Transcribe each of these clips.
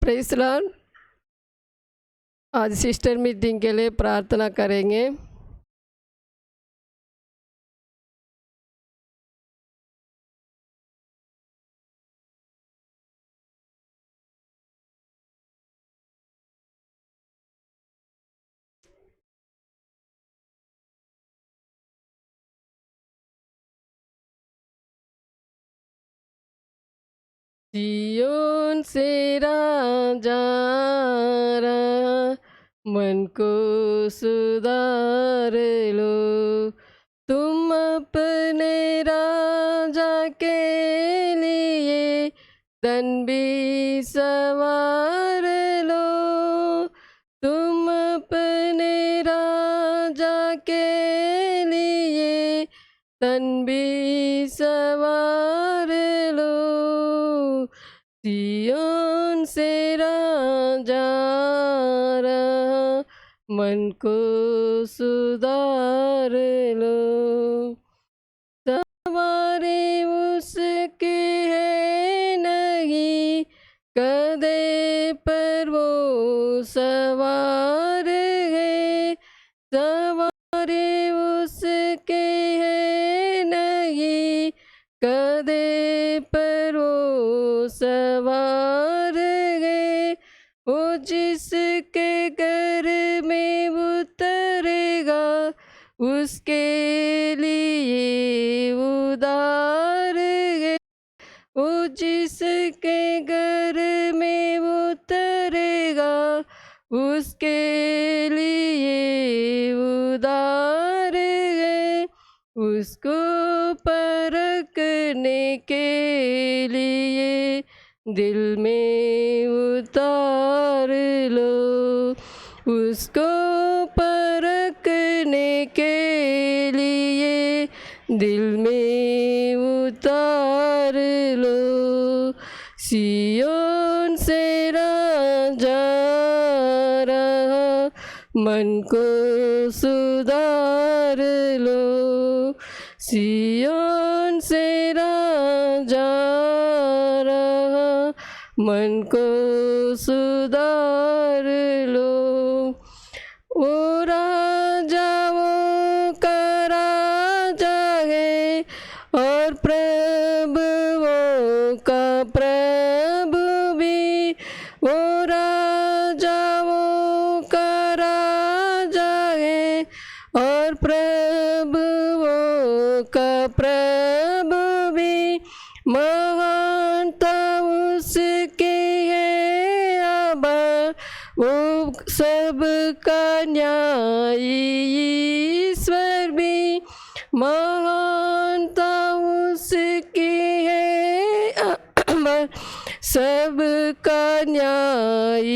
Praise Lord. आज sister meeting के लिए प्रार्थना करेंगे। सियोन से राजा मन को सुधार लो, तुम अपने राजा के लिए तन भी सवार लो। तुम अपने राजा के लिए तन भी सवार लो। सियोन से राजा मन को सुधार लो। सवारी उसके है नहीं, कदे पर वो सवार है। सवारी उसके है नहीं, कदे पर वो सवार है। वो जिसके घर में उतरेगा उसके लिए उदार है। वो जिसके घर में उतरेगा उसके लिए उदार है। उसको परखने के लिए दिल में उतार लो। उसको परखने के लिए दिल में उतार लो। सियोन से राजा मन को सुधार लो। सियोन से राजा मन को सुधार लो। वो राजाओं का राजा है और प्रभुओं का प्रभु भी। वो राजाओं का राजा है और प्रभुओं का प्रभु भी। महानता उसके है आबा, वो सबका न्यायी ईश्वर भी। महानता उसकी है सबका न्यायी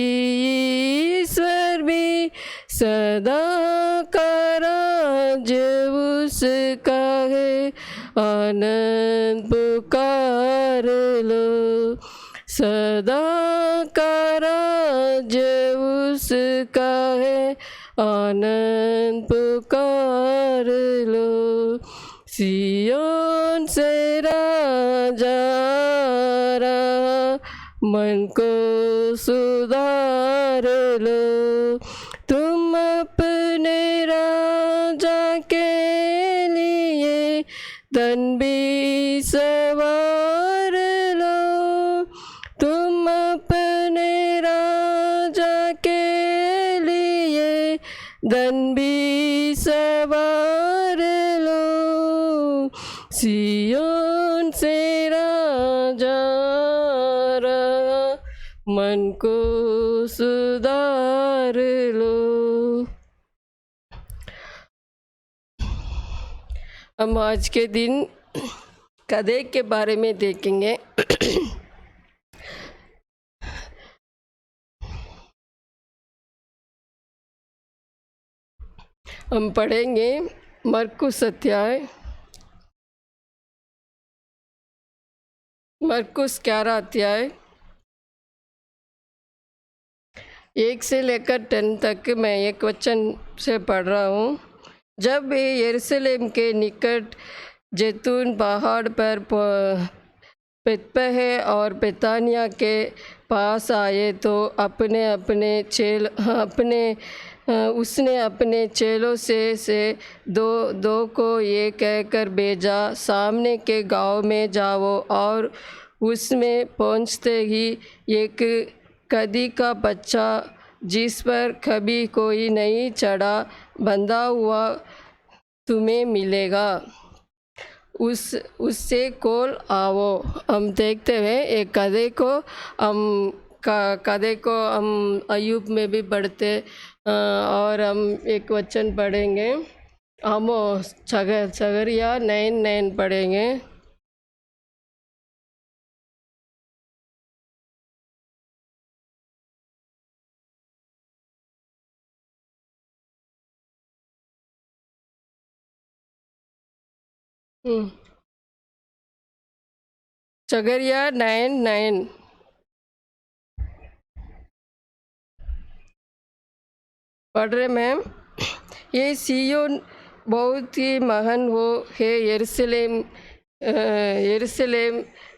ईश्वर भी। सदा का राज्य उसका है, आनंद पुकार लो। सदा का राज्य उसका है, आनंद पुकार लो। सियोन से राजा मन को सुधार लो। तुम अपने राजा के लिए तन भी सवार लो। तुम अपने राजा के लिए धन भी सवार लो। सियोन से राजा मन को सुधार लो। हम आज के दिन कदे के बारे में देखेंगे। हम पढ़ेंगे मरकुस अध्याय, मरकुस 11 अध्याय 1 से लेकर 10 तक मैं एक वचन से पढ़ रहा हूँ। जब वे यरूशलेम के निकट जैतून पहाड़ पर बेतपहे और बेतानिया के पास आए तो उसने अपने चेलों से दो दो को ये कहकर भेजा, सामने के गांव में जाओ, और उसमें पहुंचते ही एक कदी का बच्चा जिस पर कभी कोई नहीं चढ़ा बंधा हुआ तुम्हें मिलेगा, उससे कोल आओ। हम देखते हैं एक कदे को हम अयूब में भी पढ़ते, और हम एक वचन पढ़ेंगे, आमोस छगरिया 9:9 पढ़ेंगे। छगरिया 9:9 पढ़ रहे मैम। ये सियोन बहुत ही महान हो है, यरूशलेम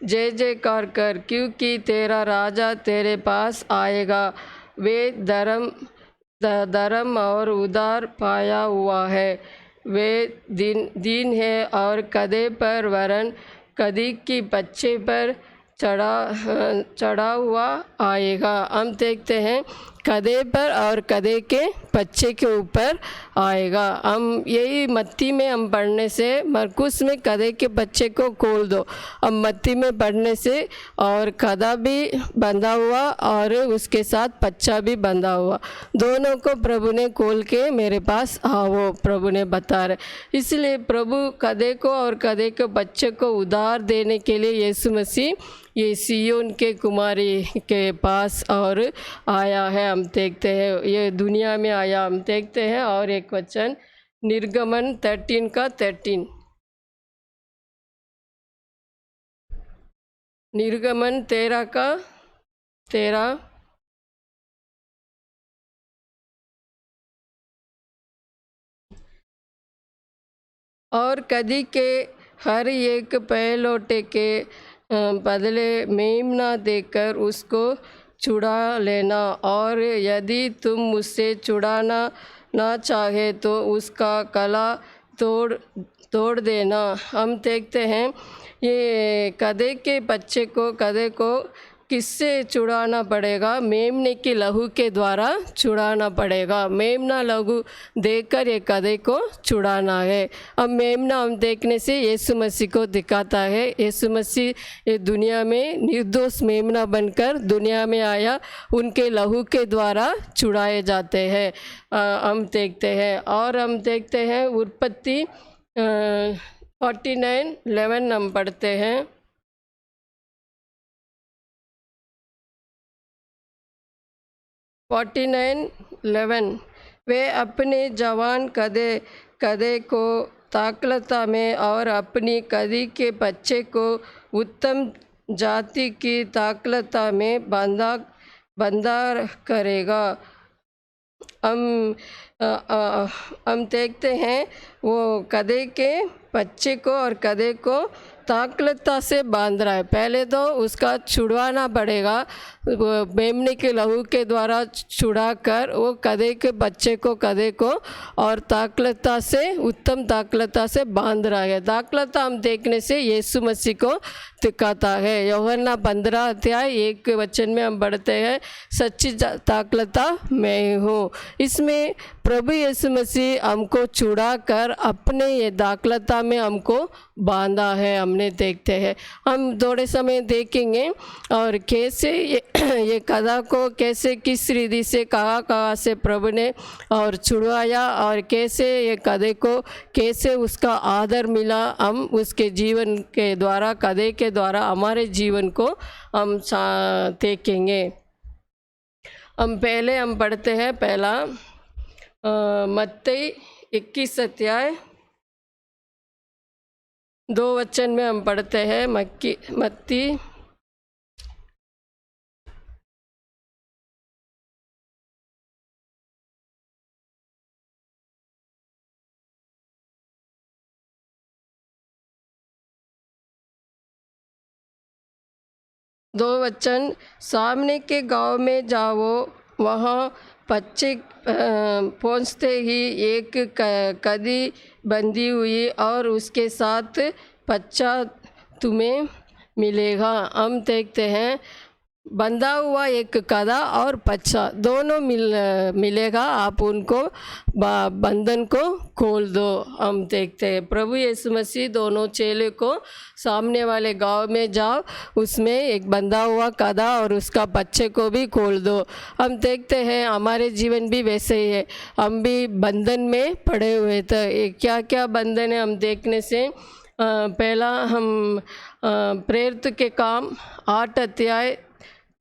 जय जयकार कर, क्योंकि तेरा राजा तेरे पास आएगा, वे धर्म और उद्धार पाया हुआ है, वे दीन है और कदे पर वरन कदी की बच्चे पर चढ़ा हुआ आएगा। हम देखते हैं कदे पर और कदे के बच्चे के ऊपर आएगा। हम यही मत्ती में हम पढ़ने से, मरकुस में कदे के बच्चे को खोल दो, हम मत्ती में पढ़ने से और कदा भी बंधा हुआ और उसके साथ बच्चा भी बंधा हुआ, दोनों को प्रभु ने खोल के मेरे पास आओ प्रभु ने बता रहे। इसलिए प्रभु कदे को और कदे के बच्चे को उधार देने के लिए यीशु मसीह ये सियोन के कुमारी के पास और आया है। हम देखते हैं ये दुनिया में आया, हम देखते हैं। और एक वचन निर्गमन 13 का 13, निर्गमन 13 का 13, और कदी के हर एक पहलौठे के बदले मेमना देकर उसको छुड़ा लेना, और यदि तुम मुझसे छुड़ाना ना चाहे तो उसका गला तोड़ देना। हम देखते हैं ये कदे के बच्चे को, कदे को किससे छुड़ाना पड़ेगा? मेमने के लहू के द्वारा छुड़ाना पड़ेगा। मेमना लहू देकर ये कदे को छुड़ाना है। अब मेमना हम देखने से यीशु मसीह को दिखाता है। यीशु मसीह ये दुनिया में निर्दोष मेमना बनकर दुनिया में आया, उनके लहू के द्वारा छुड़ाए जाते हैं। हम देखते हैं। और हम देखते हैं उत्पत्ति 49:11 हम पढ़ते हैं। 49:11 वे अपने जवान कदे को ताकलता में और अपनी कदी के बच्चे को उत्तम जाति की ताकलता में बंधा करेगा। हम देखते हैं वो कदे के बच्चे को और कदे को ताकलता से बांध रहा है। पहले तो उसका छुड़वाना पड़ेगा, वो मेमने के लहू के द्वारा छुड़ा कर वो कदे के बच्चे को, कदे को और ताकलता से, उत्तम ताकलता से बांध रहा है। ताकलता हम देखने से यीशु मसीह को दिखाता है। यूहन्ना 15:1 में हम पढ़ते हैं, सच्ची ताकलता मैं हूँ। इसमें प्रभु यीशु मसीह हमको छुड़ा कर अपने ये दाखलता में हमको बांधा है, हमने देखते हैं। हम थोड़े समय देखेंगे और कैसे ये कदा को कैसे किस रीति से कहाँ से प्रभु ने और छुड़वाया, और कैसे ये कदे को कैसे उसका आदर मिला। हम उसके जीवन के द्वारा, कदे के द्वारा हमारे जीवन को हम देखेंगे। हम पढ़ते हैं पहला मत्ती 21 अध्याय 2 वचन में हम पढ़ते हैं। मत्ती 2 वचन, सामने के गांव में जाओ, वहाँ बच्चे पहुँचते ही एक कदी बंधी हुई और उसके साथ बच्चा तुम्हें मिलेगा। हम देखते हैं बंधा हुआ एक गधा और बच्चा दोनों मिलेगा, आप उनको बंधन को खोल दो। हम देखते हैं प्रभु यीशु मसीह दोनों चेले को सामने वाले गांव में जाओ, उसमें एक बंधा हुआ गधा और उसका बच्चे को भी खोल दो। हम देखते हैं हमारे जीवन भी वैसे ही है, हम भी बंधन में पड़े हुए थे। क्या क्या बंधन है हम देखने से पहला हम प्रेरित के काम 8 अध्याय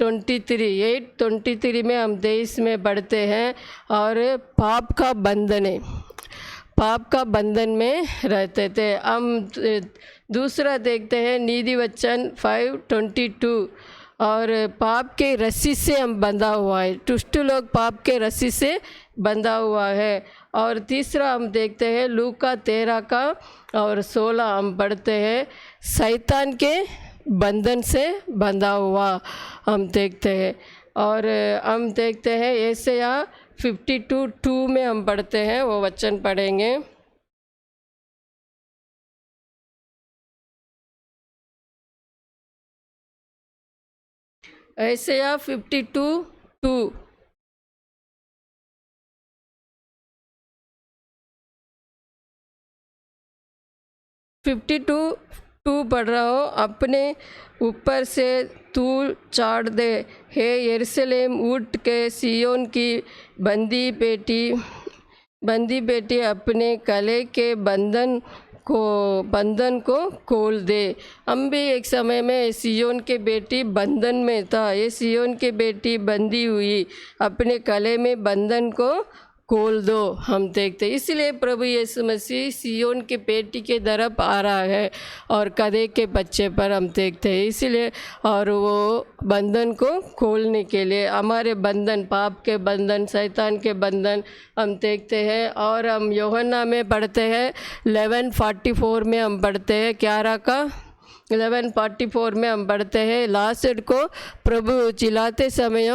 23 में हम देश में बढ़ते हैं और पाप का बंधन है, पाप का बंधन में रहते थे। हम दूसरा देखते हैं नीति वचन 5:22, और पाप के रस्सी से हम बंधा हुआ है, दुष्ट लोग पाप के रस्सी से बंधा हुआ है। और तीसरा हम देखते हैं लूका 13 का और 16 हम पढ़ते हैं, शैतान के बंधन से बंधा हुआ हम देखते हैं। और हम देखते हैं यशाया 52:2 में हम पढ़ते हैं, वो वचन पढ़ेंगे। यशाया 52:2, पढ़ रहा हूँ। अपने ऊपर से तूल चाट दे, हे यरूशलेम, उठ के सियोन की बंदी बेटी अपने गले के बंधन को खोल दे। हम भी एक समय में सियोन के बेटी बंधन में था, ये सियोन के बेटी बंदी हुई, अपने गले में बंधन को खोल दो। हम देखते इसलिए प्रभु यीशु मसीह सियोन के बेटी के तरफ आ रहा है और गधे के बच्चे पर हम देखते हैं, इसलिए और वो बंधन को खोलने के लिए हमारे बंधन, पाप के बंधन, शैतान के बंधन हम देखते हैं। और हम यूहन्ना में पढ़ते हैं 11:44 में हम पढ़ते हैं, 11 का 11:44 में हम पढ़ते हैं, लाजर को प्रभु चिल्लाते समय,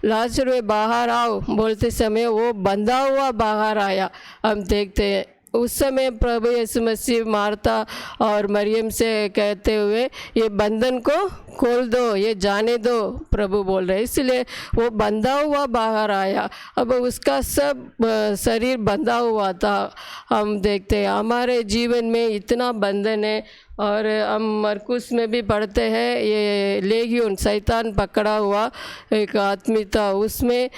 लाजर बाहर आओ बोलते समय वो बंधा हुआ बाहर आया। हम देखते हैं उस समय प्रभु यीशु मसीह मार्था और मरियम से कहते हुए ये बंधन को खोल दो, ये जाने दो, प्रभु बोल रहे, इसलिए वो बंधा हुआ बाहर आया। अब उसका सब शरीर बंधा हुआ था। हम देखते हैं हमारे जीवन में इतना बंधन है। और हम मरकुस में भी पढ़ते हैं, ये लेगियोन शैतान पकड़ा हुआ एक आदमी था, उसमें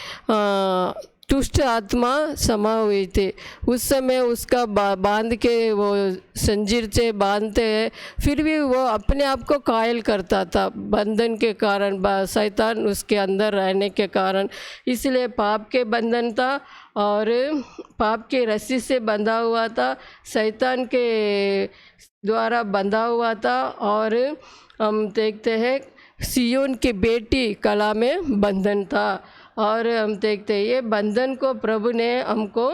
दुष्ट आत्मा समा हुई थी। उस समय उसका बांध के वो जंजीर से बांधते हैं, फिर भी वो अपने आप को कायल करता था बंधन के कारण, शैतान उसके अंदर रहने के कारण। इसलिए पाप के बंधन था और पाप के रस्सी से बंधा हुआ था, शैतान के द्वारा बंधा हुआ था। और हम देखते हैं सियोन की बेटी कला में बंधन था। और हम देखते हैं ये बंधन को प्रभु ने हमको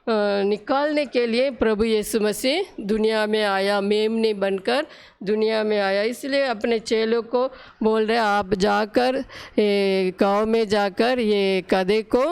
निकालने के लिए प्रभु यीशु मसीह दुनिया में आया, मेमने बनकर दुनिया में आया। इसलिए अपने चेलों को बोल रहे आप जाकर गांव में जाकर ये गधे को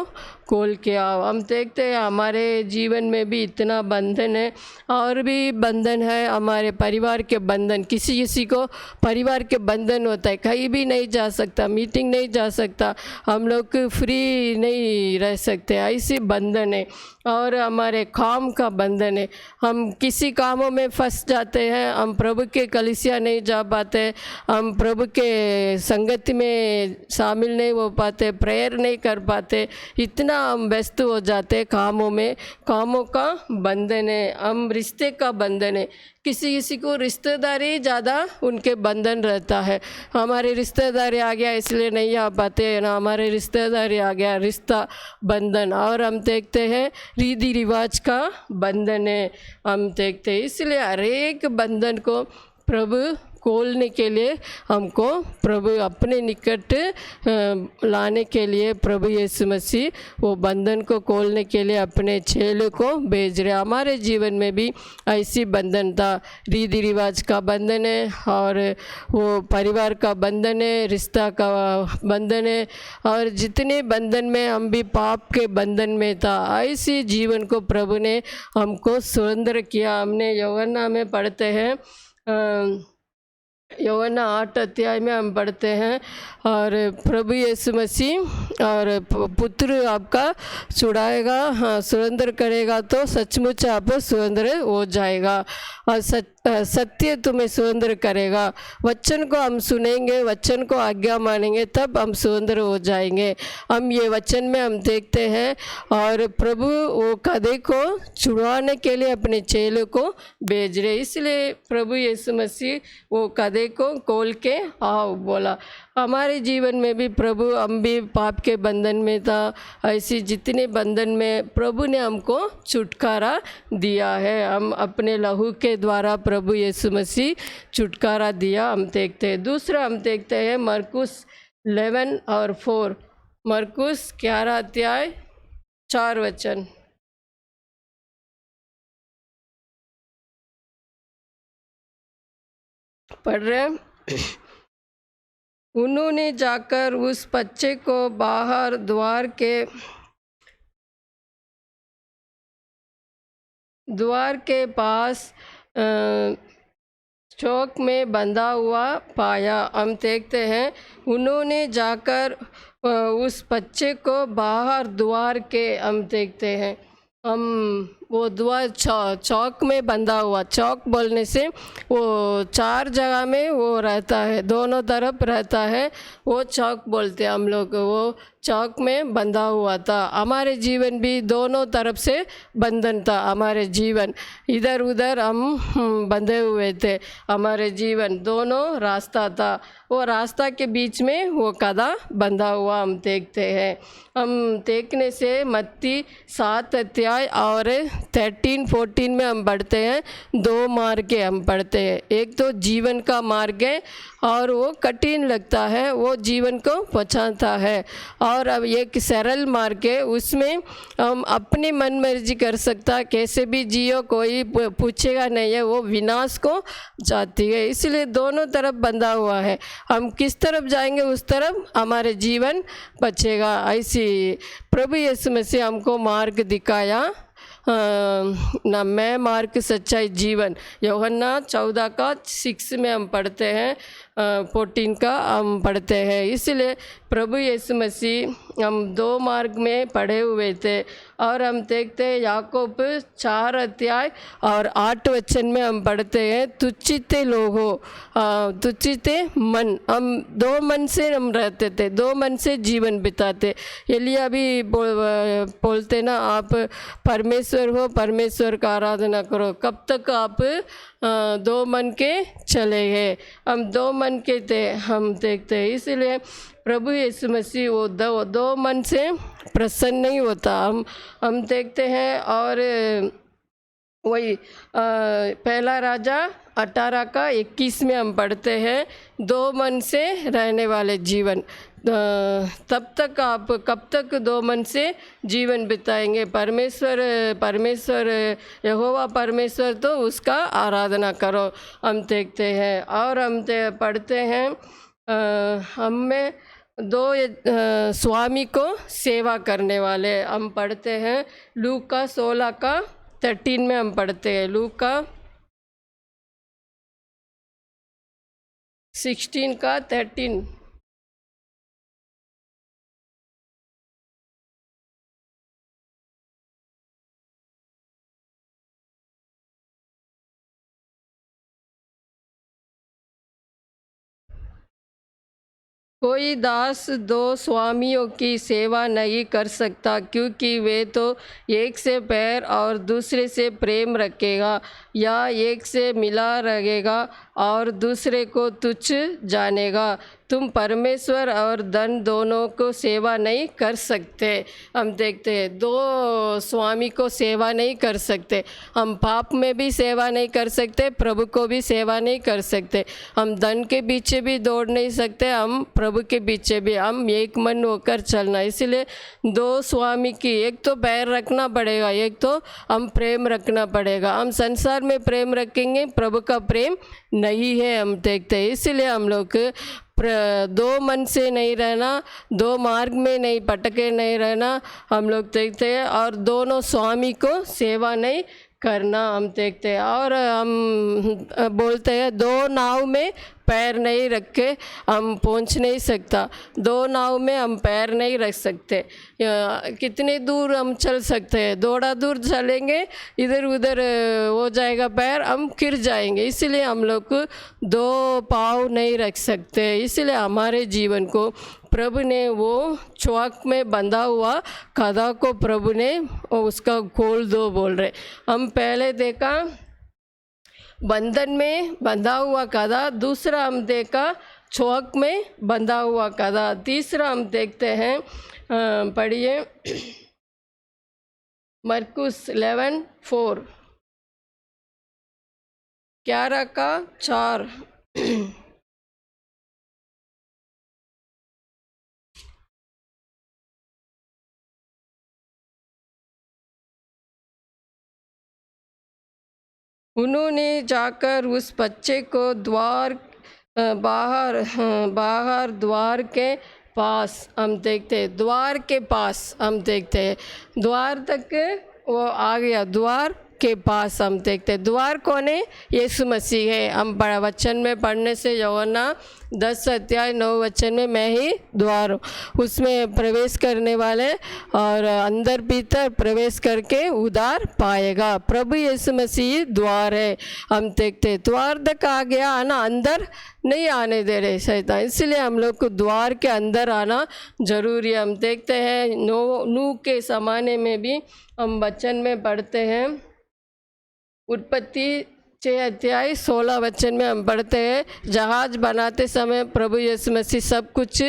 खोल के आओ। हम देखते हैं हमारे जीवन में भी इतना बंधन है, और भी बंधन है हमारे परिवार के बंधन। किसी किसी को परिवार के बंधन होता है, कहीं भी नहीं जा सकता, मीटिंग नहीं जा सकता, हम लोग फ्री नहीं रह सकते, ऐसी बंधन है। और हमारे काम का बंधन है, हम किसी कामों में फंस जाते हैं, हम प्रभु के कलीसिया नहीं जा पाते, हम प्रभु के संगति में शामिल नहीं हो पाते, प्रेयर नहीं कर पाते, इतना हम व्यस्त हो जाते कामों में। कामों का बंधन है, हम रिश्ते का बंधन है। किसी किसी को रिश्तेदारी ज़्यादा उनके बंधन रहता है, हमारे रिश्तेदारी आ गया इसलिए नहीं आ पाते है ना, हमारे रिश्तेदारी आ गया रिश्ता बंधन। और हम देखते हैं रीति रिवाज का बंधन है, हम देखते हैं। इसलिए हर एक बंधन को प्रभु खोलने के लिए हमको प्रभु अपने निकट लाने के लिए प्रभु यीशु मसीह वो बंधन को खोलने के लिए अपने चेलों को भेज रहे। हमारे जीवन में भी ऐसी बंधन था, रीति रिवाज का बंधन है और वो परिवार का बंधन है, रिश्ता का बंधन है, और जितने बंधन में हम भी पाप के बंधन में था, ऐसी जीवन को प्रभु ने हमको स्वतंत्र किया। हमने यूहन्ना में पढ़ते हैं, यूहन्ना 8 अध्याय में हम पढ़ते हैं, और प्रभु यीशु मसीह और पुत्र आपका छुड़ाएगा, हाँ स्वतंत्र करेगा तो सचमुच आप स्वतंत्र हो जाएगा, और सत्य तुम्हें स्वतंत्र करेगा। वचन को हम सुनेंगे, वचन को आज्ञा मानेंगे, तब हम स्वतंत्र हो जाएंगे। हम ये वचन में हम देखते हैं, और प्रभु वो गधे को छुड़वाने के लिए अपने चेलों को भेज रहे। इसलिए प्रभु यीशु मसीह वो गधे को खोल के आओ बोला। हमारे जीवन में भी प्रभु, हम भी पाप के बंधन में था, ऐसी जितने बंधन में प्रभु ने हमको छुटकारा दिया है। हम अपने लहू के द्वारा प्रभु यीशु मसीह छुटकारा दिया, हम देखते हैं। दूसरा हम देखते हैं मरकुस 11 और 4, मरकुस 11 अध्याय 4 वचन पढ़ रहे हैं। उन्होंने जाकर उस बच्चे को बाहर द्वार के पास चौक में बंधा हुआ पाया। हम देखते हैं, उन्होंने जाकर उस बच्चे को बाहर द्वार के, हम देखते हैं, हम वो द्वार चौक में बंधा हुआ, चौक बोलने से वो 4 जगह में वो रहता है, दोनों तरफ रहता है, वो चौक बोलते हैं हम लोग। वो चौक में बंधा हुआ था। हमारे जीवन भी दोनों तरफ से बंधन था। हमारे जीवन इधर उधर हम बंधे हुए थे। हमारे जीवन दोनों रास्ता था, वो रास्ता के बीच में वो गधा बंधा हुआ हम देखते हैं। हम देखने से मत्ती 7 अध्याय और 13-14 में हम पढ़ते हैं, 2 मार्ग हम पढ़ते हैं। एक तो जीवन का मार्ग है और वो कठिन लगता है, वो जीवन को पहुँचाता है, और अब एक सरल मार्ग है, उसमें हम अपनी मन मर्जी कर सकता, कैसे भी जियो, कोई पूछेगा नहीं है, वो विनाश को जाती है। इसलिए दोनों तरफ बंधा हुआ है, हम किस तरफ जाएंगे उस तरफ हमारे जीवन बचेगा। ऐसी प्रभु यीशु मसीह हमको मार्ग दिखाया, ना मैं मार्ग सच्चाई जीवन, यूहन्ना 14 का 6 में हम पढ़ते हैं, 14 का हम पढ़ते हैं। इसलिए प्रभु यीशु मसीह हम 2 मार्ग में पढ़े हुए थे, और हम देखते हैं याकूब 4 अध्याय और 8 वचन में हम पढ़ते हैं, तुच्छिते लोगो, तुच्छिते मन, हम 2 मन से हम रहते थे, 2 मन से जीवन बिताते। एलिया भी बोलते ना, आप परमेश्वर हो, परमेश्वर का आराधना करो, कब तक आप 2 मन के चले गए। हम 2 मन के थे, हम देखते हैं। इसलिए प्रभु यीशु मसीह वो 2 मन से प्रसन्न नहीं होता, हम देखते हैं। और वही पहला राजा 18 का 21 में हम पढ़ते हैं, 2 मन से रहने वाले जीवन, तब तक आप कब तक 2 मन से जीवन बिताएंगे। परमेश्वर यहोवा परमेश्वर, तो उसका आराधना करो, हम देखते हैं। और हम पढ़ते हैं, हम में 2 स्वामी को सेवा करने वाले, हम पढ़ते हैं लूका 16 का 13 में हम पढ़ते हैं, लूका 16 का 13। कोई दास 2 स्वामियों की सेवा नहीं कर सकता, क्योंकि वे तो एक से बैर और दूसरे से प्रेम रखेगा, या एक से मिला रहेगा और दूसरे को तुच्छ जानेगा। तुम परमेश्वर और धन दोनों को सेवा नहीं कर सकते। हम देखते हैं दो स्वामी को सेवा नहीं कर सकते। हम पाप में भी सेवा नहीं कर सकते, प्रभु को भी सेवा नहीं कर सकते। हम धन के पीछे भी दौड़ नहीं सकते, हम प्रभु के पीछे भी। हम एक मन होकर चलना। इसलिए दो स्वामी की, एक तो पैर रखना पड़ेगा, एक तो हम प्रेम रखना पड़ेगा। हम संसार में प्रेम रखेंगे, प्रभु का प्रेम नहीं है, हम देखते हैं। इसलिए हम लोग दो मन से नहीं रहना, दो मार्ग में नहीं भटके नहीं रहना, हम लोग देखते हैं। और दोनों स्वामी को सेवा नहीं करना, हम देखते हैं। और हम बोलते हैं दो नाव में पैर नहीं रख के हम पहुंच नहीं सकता। दो नाव में हम पैर नहीं रख सकते। कितने दूर हम चल सकते हैं? थोड़ा दूर चलेंगे, इधर उधर हो जाएगा पैर, हम गिर जाएंगे। इसलिए हम लोग दो पाँव नहीं रख सकते। इसलिए हमारे जीवन को प्रभु ने वो चौक में बंधा हुआ गधा को प्रभु ने उसका खोल दो बोल रहे। हम पहले देखा बंधन में बंधा हुआ गधा, दूसरा हम देखा चौक में बंधा हुआ गधा, तीसरा हम देखते हैं, पढ़िए मरकुस 11:4, 11 का 4। उन्होंने जाकर उस बच्चे को बाहर द्वार के पास, हम देखते हैं द्वार के पास, हम देखते हैं द्वार तक वो आ गया। द्वार के पास हम देखते हैं। द्वार कौन है? यीशु मसीह है। हम वचन में पढ़ने से यूहन्ना 10:9 में मैं ही द्वार हूँ, उसमें प्रवेश करने वाले और अंदर भीतर प्रवेश करके उद्धार पाएगा। प्रभु यीशु मसीह द्वार है। हम देखते हैं द्वार तक आ गया, आना, अंदर नहीं आने दे रहे शैतान। इसलिए हम लोग को द्वार के अंदर आना जरूरी है। हम देखते हैं नूह के ज़माने में भी हम वचन में पढ़ते हैं, उत्पत्ति 6:16 में हम पढ़ते हैं, जहाज बनाते समय प्रभु यीशु मसीह सब कुछ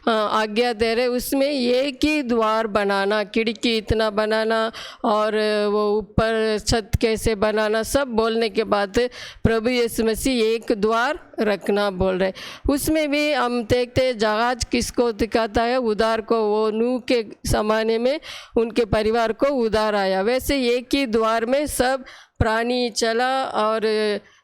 आज्ञा दे रहे। उसमें एक ही द्वार बनाना, खिड़की इतना बनाना और वो ऊपर छत कैसे बनाना, सब बोलने के बाद प्रभु यीशु मसीह एक द्वार रखना बोल रहे। उसमें भी हम देखते हैं जहाज किसको दिखाता है? उद्धार को। वो नूह के ज़माने में उनके परिवार को उद्धार आया। वैसे एक ही द्वार में सब प्राणी चला और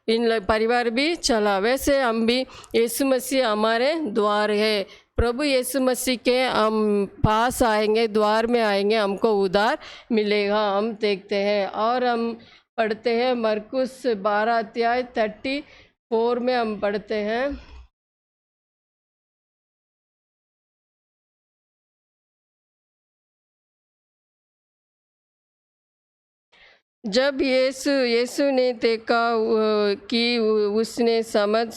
इन परिवार भी चला। वैसे हम भी, यीशु मसीह हमारे द्वार है। प्रभु यीशु मसीह के हम पास आएंगे, द्वार में आएंगे, हमको उद्धार मिलेगा, हम देखते हैं। और हम पढ़ते हैं मरकुस 12:34 में हम पढ़ते हैं, जब यीशु ने देखा कि उसने समझ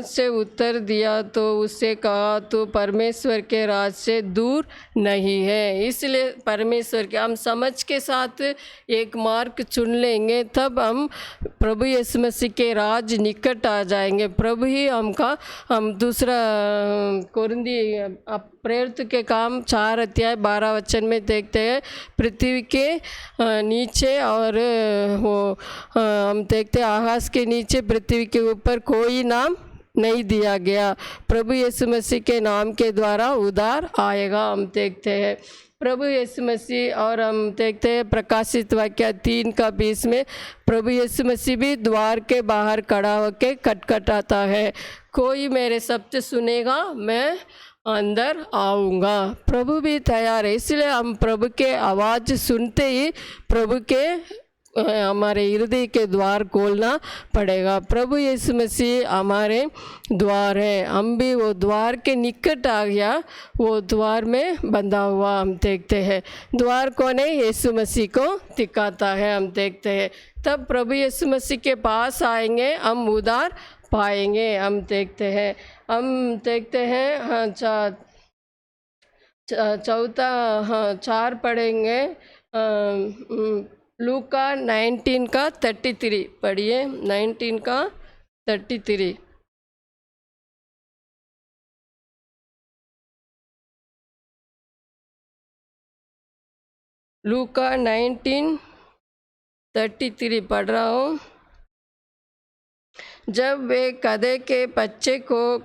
से उत्तर दिया तो उससे कहा, तो परमेश्वर के राज से दूर नहीं है। इसलिए परमेश्वर के हम समझ के साथ एक मार्ग चुन लेंगे, तब हम प्रभु यीशु मसीह के राज निकट आ जाएंगे। प्रभु ही हम दूसरा कोरिन्थी प्रेरित के काम 4:12 में देखते हैं, पृथ्वी के नीचे और वो हम देखते हैं आकाश के नीचे पृथ्वी के ऊपर कोई नाम नहीं दिया गया। प्रभु यीशु मसीह के नाम के द्वारा उद्धार आएगा, हम देखते हैं प्रभु यीशु मसीह। और हम देखते हैं प्रकाशित वाक्य 3:20 में प्रभु यीशु मसीह भी द्वार के बाहर खड़ा होकर खटखटाता है, कोई मेरे शब्द सुनेगा, मैं अंदर आऊँगा। प्रभु भी तैयार है। इसलिए हम प्रभु के आवाज़ सुनते ही प्रभु के हमारे हृदय के द्वार खोलना पड़ेगा। प्रभु यीशु मसीह हमारे द्वार है। हम भी वो द्वार के निकट आ गया, वो द्वार में बंधा हुआ हम देखते हैं। द्वार कौन है? यीशु मसीह को दिखाता है, हम देखते हैं। तब प्रभु यीशु मसीह के पास आएंगे, हम उद्धार पाएंगे, हम देखते हैं। हम देखते हैं चौथा 4 पढ़ेंगे, लूका 19:33 पढ़िए, 19 का 33 लूका 19:33 पढ़ रहा हूँ। जब वे गधे के बच्चे को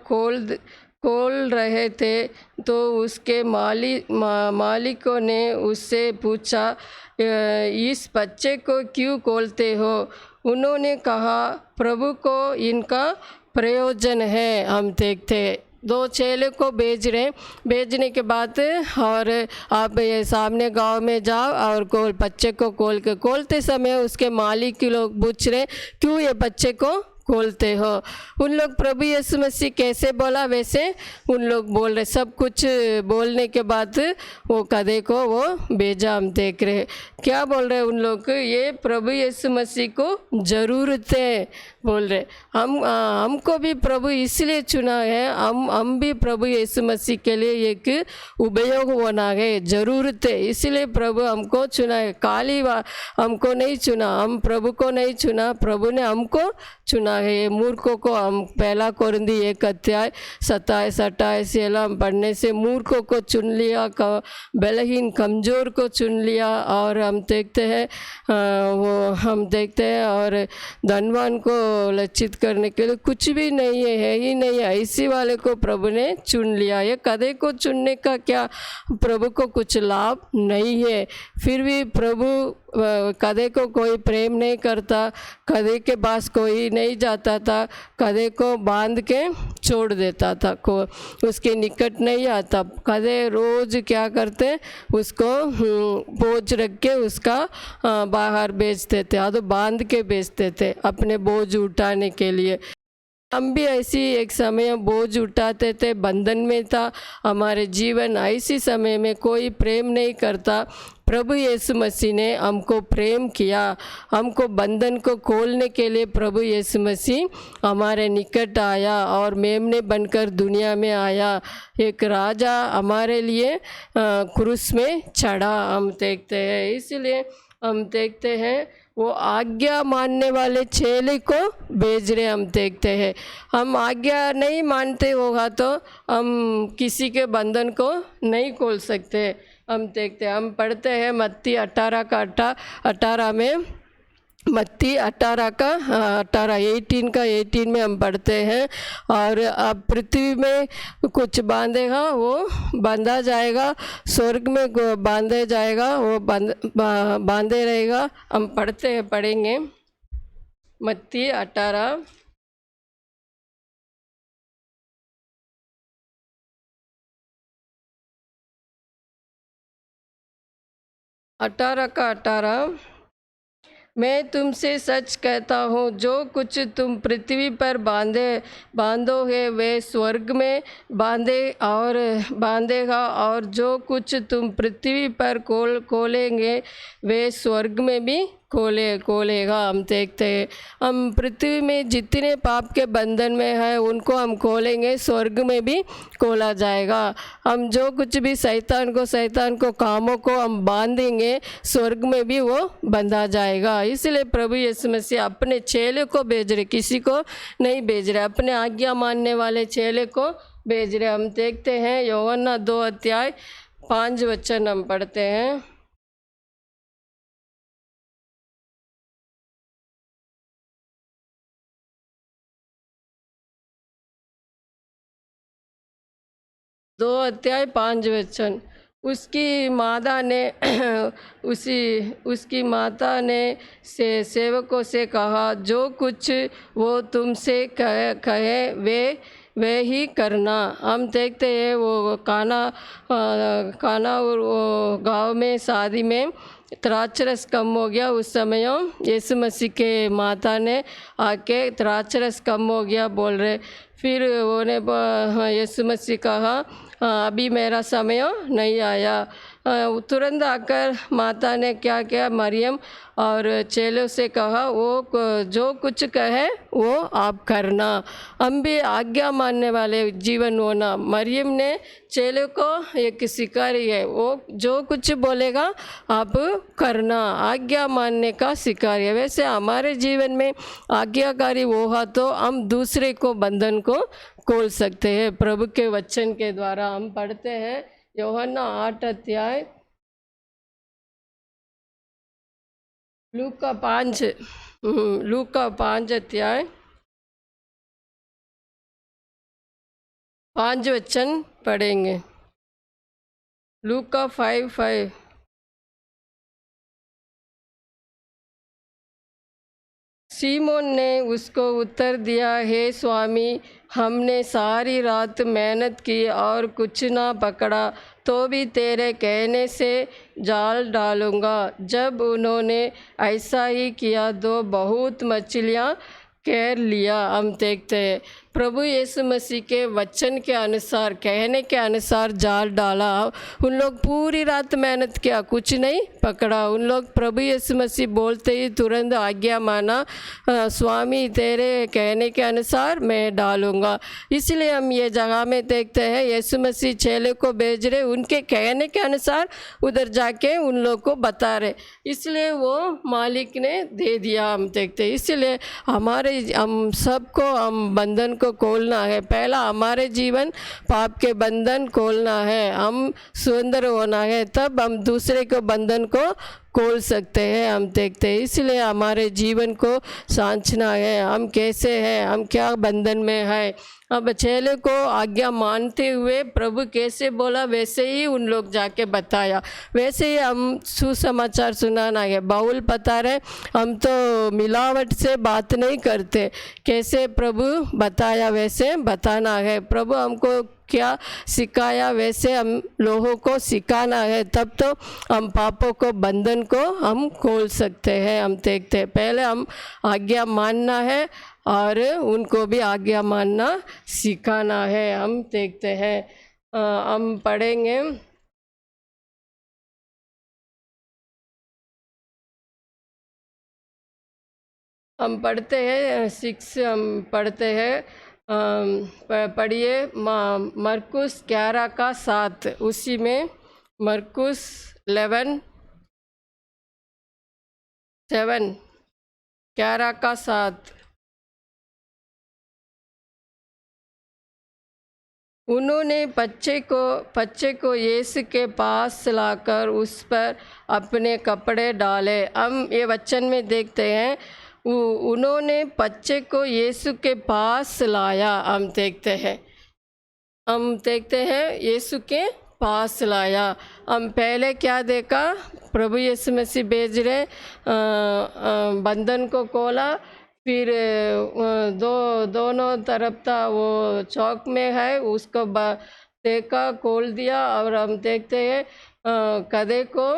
खोल रहे थे तो उसके मालिकों ने उससे पूछा, इस बच्चे को क्यों खोलते हो? उन्होंने कहा, प्रभु को इनका प्रयोजन है। हम देखते हैं 2 चेले को भेजने के बाद और आप ये सामने गांव में जाओ और बच्चे को खोलते समय उसके मालिक के लोग पूछ रहे, क्यों ये बच्चे को खोलते हो? उन लोग प्रभु यीशु मसीह कैसे बोला वैसे उन लोग बोल रहे। सब कुछ बोलने के बाद वो गधे को वो भेजा। हम देख रहे क्या बोल रहे उन लोग, ये प्रभु यीशु मसीह को ज़रूरत है बोल रहे। हमको भी प्रभु इसलिए चुना है, हम भी प्रभु यीशु मसीह के लिए एक उपयोग होना है, ज़रूरत है, इसलिए प्रभु हमको चुना है। हमको नहीं चुना, हम प्रभु को नहीं चुना, प्रभु ने हमको चुना है। ये मूर्खों को हम 1 कोरिन्थी 1:27-28 हम पढ़ने से मूर्खों को चुन लिया, बलहीन कमज़ोर को चुन लिया। और हम देखते हैं और धनवान को लज्जित करने के लिए कुछ भी नहीं है ही नहीं है, इसी वाले को प्रभु ने चुन लिया। ये गधे को चुनने का क्या प्रभु को कुछ लाभ नहीं है। फिर भी प्रभु गधे को कोई प्रेम नहीं करता, गधे के पास कोई नहीं जाता था, गधे को बांध के छोड़ देता था, उसके निकट नहीं आता। गधे रोज़ क्या करते, उसको बोझ रख के उसका बाहर बेचते थे, तो बांध के बेचते थे अपने बोझ उठाने के लिए। हम भी ऐसी एक समय बोझ उठाते थे, बंधन में था हमारे जीवन। ऐसी समय में कोई प्रेम नहीं करता। प्रभु यीशु मसीह ने हमको प्रेम किया, हमको बंधन को खोलने के लिए प्रभु यीशु मसीह हमारे निकट आया और मेमने बनकर दुनिया में आया। एक राजा हमारे लिए क्रूस में चढ़ा। हम देखते हैं, इसलिए हम देखते हैं वो आज्ञा मानने वाले चेले को भेज रहे। हम देखते हैं हम आज्ञा नहीं मानते होगा तो हम किसी के बंधन को नहीं खोल सकते। हम देखते हैं, हम पढ़ते हैं मत्ती 18 में, मत्ती 18 में हम पढ़ते हैं। और अब पृथ्वी में कुछ बांधेगा वो बांधा जाएगा, स्वर्ग में बांधे जाएगा वो बांधे रहेगा। हम पढ़ेंगे मत्ती 18 का 18। मैं तुमसे सच कहता हूँ, जो कुछ तुम पृथ्वी पर बांधोगे वे स्वर्ग में बांधेगा, और जो कुछ तुम पृथ्वी पर खोलेंगे वे स्वर्ग में भी खोलेगा। हम देखते हैं हम पृथ्वी में जितने पाप के बंधन में है उनको हम खोलेंगे, स्वर्ग में भी खोला जाएगा। हम जो कुछ भी शैतान को कामों को हम बांधेंगे, स्वर्ग में भी वो बंधा जाएगा। इसलिए प्रभु यीशु मसीह अपने चेले को भेज रहे, किसी को नहीं भेज रहे, अपने आज्ञा मानने वाले चेले को भेज रहे। हम देखते हैं यूहन्ना 2:5 हम पढ़ते हैं। दो अध्याय 5 उसकी माता ने सेवकों से कहा, जो कुछ वो तुमसे कहे वे ही करना। हम देखते हैं वो काना और वो गाँव में शादी में द्राक्षरस कम हो गया। उस समय यीशु मसीह के माता ने आके द्राक्षरस कम हो गया बोल रहे। फिर उन्हें यीशु मसीह कहा, अभी मेरा समय नहीं आया। तुरंत आकर माता ने क्या किया, मरियम और चेलों से कहा वो जो कुछ कहे वो आप करना। हम भी आज्ञा मानने वाले जीवन होना। मरियम ने चेलों को एक सिखा रही है, वो जो कुछ बोलेगा आप करना, आज्ञा मानने का सिखा रही है। वैसे हमारे जीवन में आज्ञाकारी वो है तो हम दूसरे को बंधन को खोल सकते हैं प्रभु के वचन के द्वारा। हम पढ़ते हैं यूहन्ना 8 अध्याय, लूका 5 अध्याय 5 वचन पढ़ेंगे। लूका 5:5। सीमोन ने उसको उत्तर दिया, हे स्वामी, हमने सारी रात मेहनत की और कुछ ना पकड़ा, तो भी तेरे कहने से जाल डालूंगा। जब उन्होंने ऐसा ही किया तो बहुत मछलियाँ घेर लिया। हम देखते हैं प्रभु यीशु मसीह के वचन के अनुसार, कहने के अनुसार जाल डाला। उन लोग पूरी रात मेहनत किया, कुछ नहीं पकड़ा। उन लोग प्रभु यीशु मसीह बोलते ही तुरंत आज्ञा माना, स्वामी तेरे कहने के अनुसार मैं डालूंगा। इसलिए हम ये जगह में देखते हैं यीशु मसीह चेले को भेज रहे, उनके कहने के अनुसार उधर जाके उन लोग को बता रहे, इसलिए वो मालिक ने दे दिया। हम देखते हैं इसलिए हम सबको हम बंधन को खोलना है। पहला हमारे जीवन पाप के बंधन खोलना है, हम स्वतंत्र होना है, तब हम दूसरे को बंधन को खोल सकते हैं। हम देखते हैं इसलिए हमारे जीवन को जांचना है, हम कैसे हैं, हम क्या बंधन में है। अब चेले को आज्ञा मानते हुए प्रभु कैसे बोला वैसे ही उन लोग जाके बताया, वैसे ही हम सुसमाचार सुनाना है। बाउल बता रहे हम तो मिलावट से बात नहीं करते, कैसे प्रभु बताया वैसे बताना है। प्रभु हमको क्या सिखाया वैसे हम लोगों को सिखाना है, तब तो हम पापों को बंधन को हम खोल सकते हैं। हम देखते हैं पहले हम आज्ञा मानना है और उनको भी आज्ञा मानना सिखाना है। हम देखते हैं हम पढ़ेंगे हम पढ़ते हैं 6 हम पढ़ते हैं पढ़िए मरकुस 11 का 7, उसी में मरकुस 11:7 11 का 7। उन्होंने बच्चे को यीशु के पास लाकर उस पर अपने कपड़े डाले। हम ये वचन में देखते हैं उन्होंने बच्चे को यीशु के पास लाया। हम देखते हैं यीशु के पास लाया। हम पहले क्या देखा, प्रभु यीशु मसीह भेज रहे, बंधन को खोला, फिर दोनों तरफ था वो चौक में है, उसको देखा, खोल दिया। और हम देखते हैं गधे को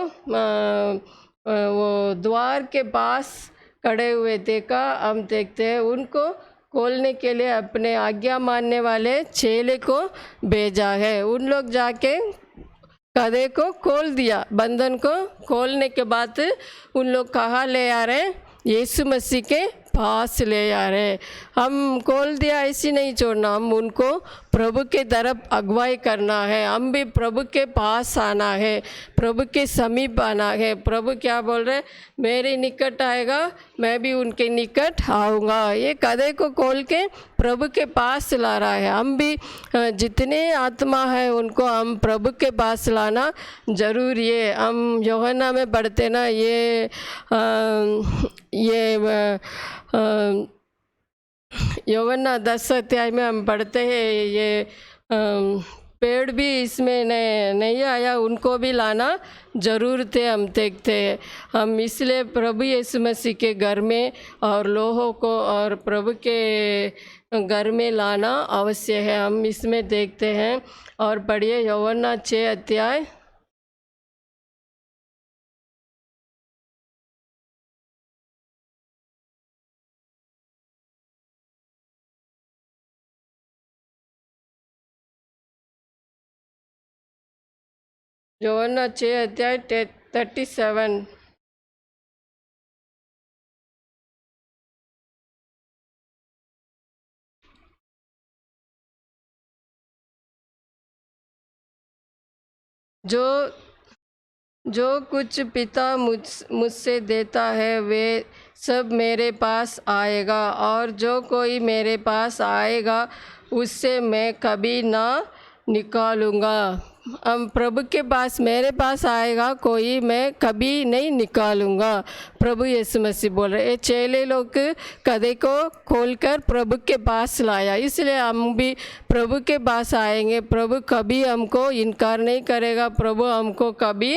वो द्वार के पास खड़े हुए देखा। हम देखते हैं उनको खोलने के लिए अपने आज्ञा मानने वाले चेले को भेजा है। उन लोग जाके गधे को खोल दिया। बंधन को खोलने के बाद उन लोग कहाँ ले आ रहे, यीशु मसीह के पास ले आ रहे। हम खोल दिया ऐसी नहीं छोड़ना, हम उनको प्रभु के तरफ अगुवाई करना है। हम भी प्रभु के पास आना है, प्रभु के समीप आना है। प्रभु क्या बोल रहे, मेरे निकट आएगा मैं भी उनके निकट आऊँगा। ये गधे को खोल के प्रभु के पास ला रहा है। हम भी जितने आत्मा है उनको हम प्रभु के पास लाना जरूरी है। हम यूहन्ना में पढ़ते ना, यूहन्ना 10 अध्याय में हम पढ़ते हैं ये पेड़ भी इसमें नहीं आया, उनको भी लाना जरूर थे। हम देखते हैं हम इसलिए प्रभु यीशु मसीह के घर में और लोगों को और प्रभु के घर में लाना अवश्य है। हम इसमें देखते हैं और पढ़िए यूहन्ना 6 अध्याय యోహన్నా 6:37 जो जो कुछ पिता मुझसे देता है वे सब मेरे पास आएगा, और जो कोई मेरे पास आएगा उससे मैं कभी ना निकालूंगा। हम प्रभु के पास, मेरे पास आएगा कोई, मैं कभी नहीं निकालूंगा। प्रभु यीशु मसीह बोल रहे। ये चेले लोग कदे को खोलकर प्रभु के पास लाया, इसलिए हम भी प्रभु के पास आएंगे। प्रभु कभी हमको इनकार नहीं करेगा, प्रभु हमको कभी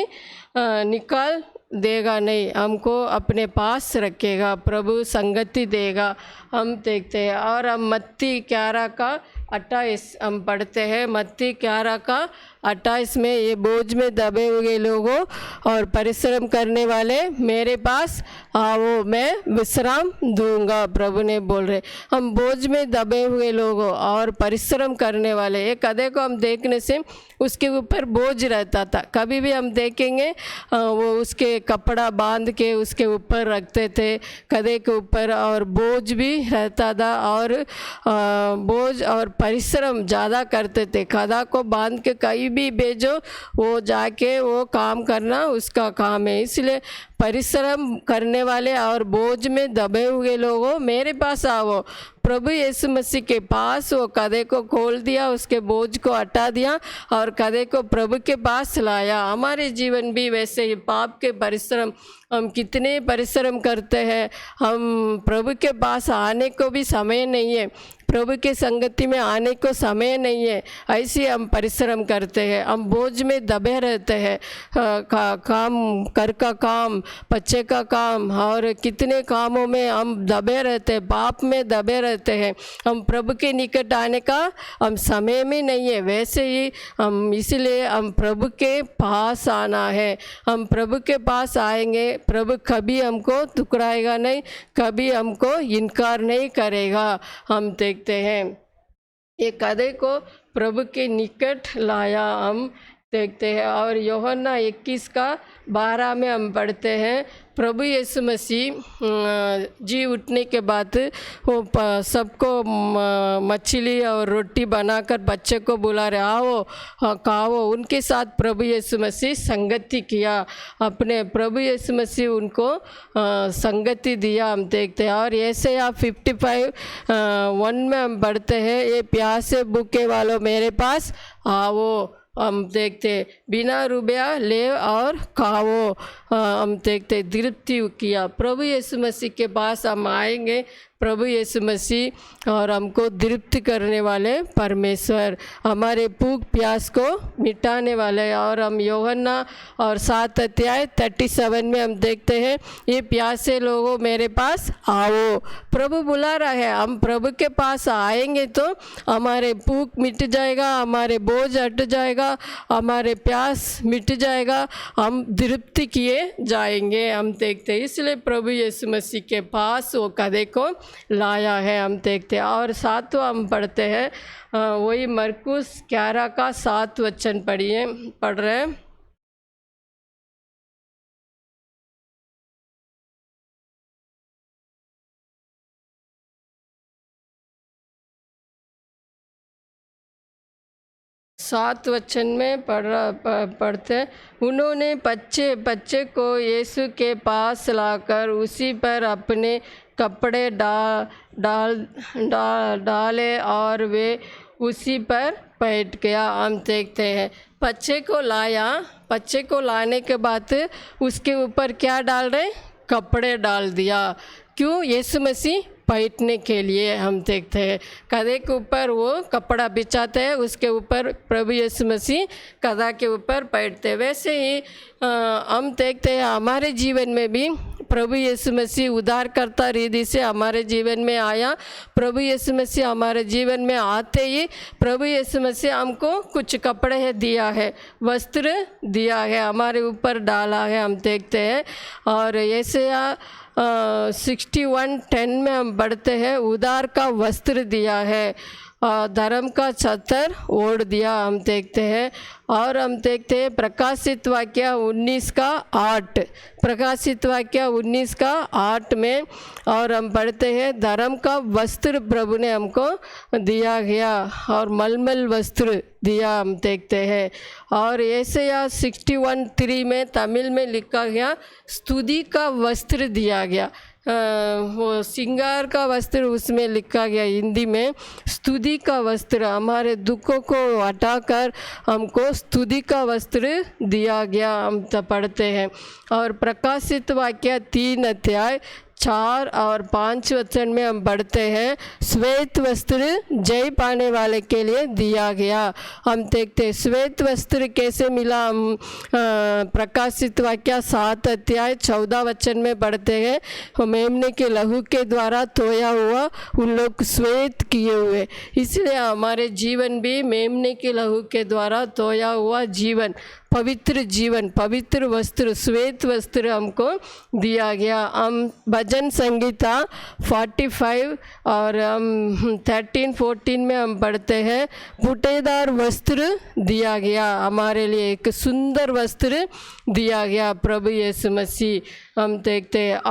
निकाल देगा नहीं, हमको अपने पास रखेगा, प्रभु संगति देगा। हम देखते हैं। और हम मत्ती 11 का 28 हम पढ़ते हैं। मत्ती 11 का 28 में, ये बोझ में दबे हुए लोगों और परिश्रम करने वाले मेरे पास आओ, मैं विश्राम दूंगा। प्रभु ने बोल रहे। हम बोझ में दबे हुए लोगों और परिश्रम करने वाले, एक गधे को हम देखने से उसके ऊपर बोझ रहता था। कभी भी हम देखेंगे वो उसके कपड़ा बांध के उसके ऊपर रखते थे गधे के ऊपर, और बोझ भी रहता था, और बोझ और परिश्रम ज़्यादा करते थे। गधा को बांध के कहीं भी भेजो, वो जाके वो काम करना उसका काम है। इसलिए परिश्रम करने वाले और बोझ में दबे हुए लोगों मेरे पास आओ। प्रभु यीशु मसीह के पास वो गधे को खोल दिया, उसके बोझ को हटा दिया और गधे को प्रभु के पास लाया। हमारे जीवन भी वैसे ही पाप के परिश्रम, हम कितने परिश्रम करते हैं, हम प्रभु के पास आने को भी समय नहीं है, प्रभु के संगति में आने को समय नहीं है। ऐसे हम परिश्रम करते हैं, हम बोझ में दबे रहते हैं। काम, घर का काम, बच्चे का काम और कितने कामों में हम दबे रहते हैं, पाप में दबे रहते हैं। हम प्रभु के निकट आने का हम समय में नहीं है। वैसे ही हम, इसलिए हम प्रभु के पास आना है। हम प्रभु के पास आएंगे, प्रभु कभी हमको टुकराएगा नहीं, कभी हमको इनकार नहीं करेगा। हम देखते हैं एक गधे को प्रभु के निकट लाया, हम देखते हैं। और यूहन्ना 21 का 12 में हम पढ़ते हैं, प्रभु यीशु मसीह जी उठने के बाद वो सबको मछली और रोटी बनाकर बच्चे को बुला रहे, आओ खाओ। उनके साथ प्रभु यीशु मसीह संगति किया, अपने प्रभु यीशु मसीह उनको संगति दिया। हम देखते हैं। और ऐसे आप 55:1 में हम पढ़ते हैं, ये प्यासे भूखे वालों मेरे पास आओ। हम देखते बिना रुपया ले और खाओ। हम देखते तृप्ति किया। प्रभु यीशु मसीह के पास हम आएंगे, प्रभु यीशु मसीह और हमको तृप्त करने वाले परमेश्वर, हमारे भूख प्यास को मिटाने वाले। और हम यूहन्ना और 7:37 में हम देखते हैं, ये प्यासे लोगों मेरे पास आओ। प्रभु बुला रहा है, हम प्रभु के पास आएंगे तो हमारे भूख मिट जाएगा, हमारे बोझ हट जाएगा, हमारे प्यास मिट जाएगा, हम तृप्ति किए जाएंगे। हम देखते हैं। इसलिए प्रभु यीशु मसीह के पास वो गधे को लाया है। हम देखते हैं। और 7वां हम पढ़ते हैं, वही मरकुस 11 का 7 वचन पढ़ रहे हैं। सात वचन में पढ़ते हैं, उन्होंने बच्चे को यीशु के पास लाकर उसी पर अपने कपड़े डाले और वे उसी पर बैठ गया। हम देखते हैं बच्चे को लाया, बच्चे को लाने के बाद उसके ऊपर क्या डाल रहे, कपड़े डाल दिया। क्यों? यीशु मसीह बैठने के लिए। हम देखते हैं गधे के ऊपर वो कपड़ा बिछाते हैं, उसके ऊपर प्रभु यीशु मसीह गधा के ऊपर बैठते हैं। वैसे ही हम देखते हैं हमारे जीवन में भी प्रभु यीशु मसीह उद्धारकर्ता रीति से हमारे जीवन में आया। प्रभु यीशु मसीह हमारे जीवन में आते ही प्रभु यीशु मसीह हमको कुछ कपड़े दिया है, वस्त्र दिया है, हमारे ऊपर डाला है। हम देखते हैं। और ऐसे 61:10 में हम पढ़ते हैं, उद्धार का वस्त्र दिया है। धर्म का छतर ओढ़ दिया, हम देखते हैं। और हम देखते हैं प्रकाशित वाक्य 19:8, प्रकाशित वाक्य 19:8 में, और हम पढ़ते हैं धर्म का वस्त्र प्रभु ने हमको दिया गया, और मलमल वस्त्र दिया, हम देखते हैं। और यशायाह 61:3 में तमिल में लिखा गया स्तुति का वस्त्र दिया गया, वो श्रृंगार का वस्त्र उसमें लिखा गया हिंदी में स्तुति का वस्त्र, हमारे दुखों को हटाकर हमको स्तुति का वस्त्र दिया गया, हम पढ़ते हैं। और प्रकाशित वाक्य 3:4 और 5 वचन में हम पढ़ते हैं श्वेत वस्त्र जय पाने वाले के लिए दिया गया, हम देखते हैं श्वेत वस्त्र कैसे मिला। हम प्रकाशित वाक्य 7:14 वचन में पढ़ते हैं मेमने के लहू के द्वारा धोया हुआ उन लोग श्वेत किए हुए, इसलिए हमारे जीवन भी मेमने के लहू के द्वारा धोया हुआ जीवन, पवित्र जीवन, पवित्र वस्त्र, श्वेत वस्त्र हमको दिया गया। हम भजन संगीता 45 और हम 13-14 में हम पढ़ते हैं बूटेदार वस्त्र दिया गया, हमारे लिए एक सुंदर वस्त्र दिया गया प्रभु यीशु मसीह, हम देखते हैं।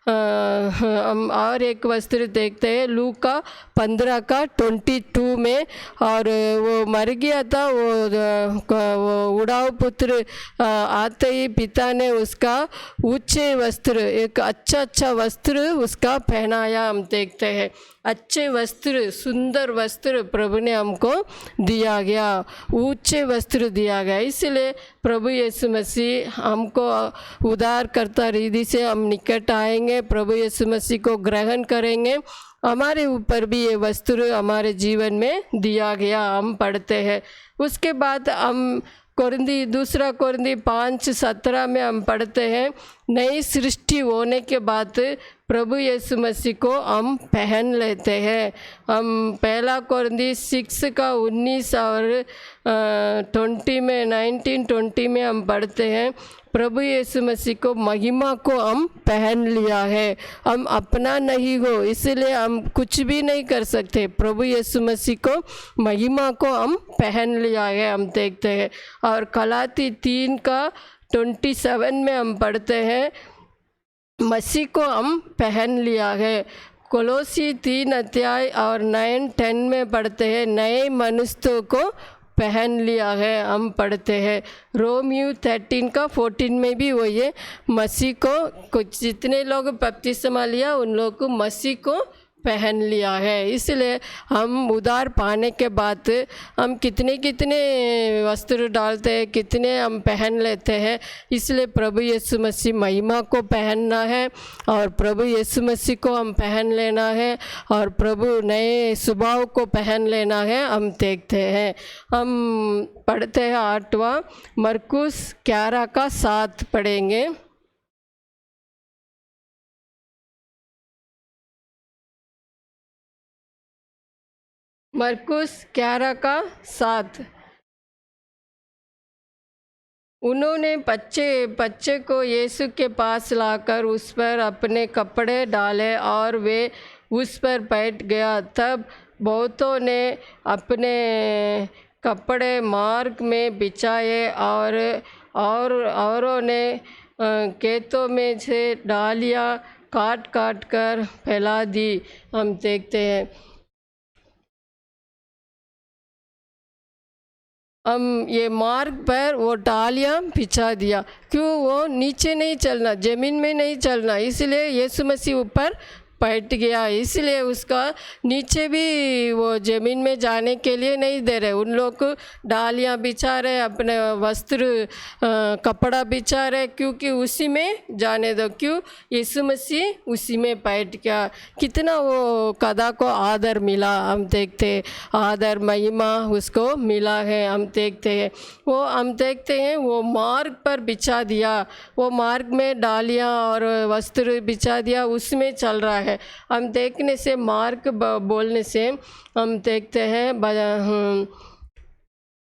हम और एक वस्त्र देखते हैं लूका 15:22 में, और वो मर गया था, वो उड़ाऊ पुत्र आते ही पिता ने उसका ऊंचे वस्त्र, एक अच्छा वस्त्र उसका पहनाया, हम देखते हैं अच्छे वस्त्र, सुंदर वस्त्र प्रभु ने हमको दिया गया, ऊंचे वस्त्र दिया गया। इसलिए प्रभु यीशु मसीह हमको उद्धारकर्ता रीति से हम निकट आएंगे, प्रभु यीशु मसीह को ग्रहण करेंगे, हमारे ऊपर भी ये वस्त्र हमारे जीवन में दिया गया, हम पढ़ते हैं। उसके बाद हम दूसरा कोरिन्थी 5:17 में हम पढ़ते हैं नई सृष्टि होने के बाद प्रभु यीशु मसीह को हम पहन लेते हैं। हम पहला कोरिन्थी 6:19 और 19-20 में हम पढ़ते हैं प्रभु यीशु मसीह को महिमा को हम पहन लिया है, हम अपना नहीं हो इसलिए हम कुछ भी नहीं कर सकते, प्रभु यीशु मसीह को महिमा को हम पहन लिया है, हम देखते हैं। और गलाती 3:27 में हम पढ़ते हैं मसीह को हम पहन लिया है। कोलोसी 3 और 9-10 में पढ़ते हैं नए मनुष्यों को पहन लिया है, हम पढ़ते हैं। रोमियो 13:14 में भी वो ये मसीह को कुछ जितने लोग बपतिस्मा लिया उन लोग को मसीह को पहन लिया है। इसलिए हम उद्धार पाने के बाद हम कितने वस्त्र डालते हैं, कितने हम पहन लेते हैं, इसलिए प्रभु यीशु मसीह महिमा को पहनना है और प्रभु यीशु मसीह को हम पहन लेना है और प्रभु नए स्वभाव को पहन लेना है, हम देखते हैं। हम पढ़ते हैं 8वां मरकुस 11:7 पढ़ेंगे। मरकुस 11:7 उन्होंने बच्चे को यीशु के पास लाकर उस पर अपने कपड़े डाले और वे उस पर बैठ गया। तब बहुतों ने अपने कपड़े मार्ग में बिछाए और औरों ने खेतों में से डालियाँ काट कर फैला दी, हम देखते हैं। हम ये मार्ग पर वो डालियाँ बिछा दिया, क्यों? वो नीचे नहीं चलना, ज़मीन में नहीं चलना, इसलिए यीशु मसीह ऊपर बैठ गया, इसलिए उसका नीचे भी वो ज़मीन में जाने के लिए नहीं दे रहे। उन लोग डालियाँ बिछा रहे, अपने वस्त्र कपड़ा बिछा रहे, क्योंकि उसी में जाने दो। क्यों? यीशु मसीह उसी में बैठ गया। कितना वो कदा को आदर मिला, हम देखते हैं, आदर महिमा उसको मिला है, हम देखते हैं। हम देखते हैं वो मार्ग पर बिछा दिया, वो मार्ग में डालियाँ और वस्त्र बिछा दिया, उसमें चल रहा है। हम देखने से मार्ग बोलने से हम देखते हैं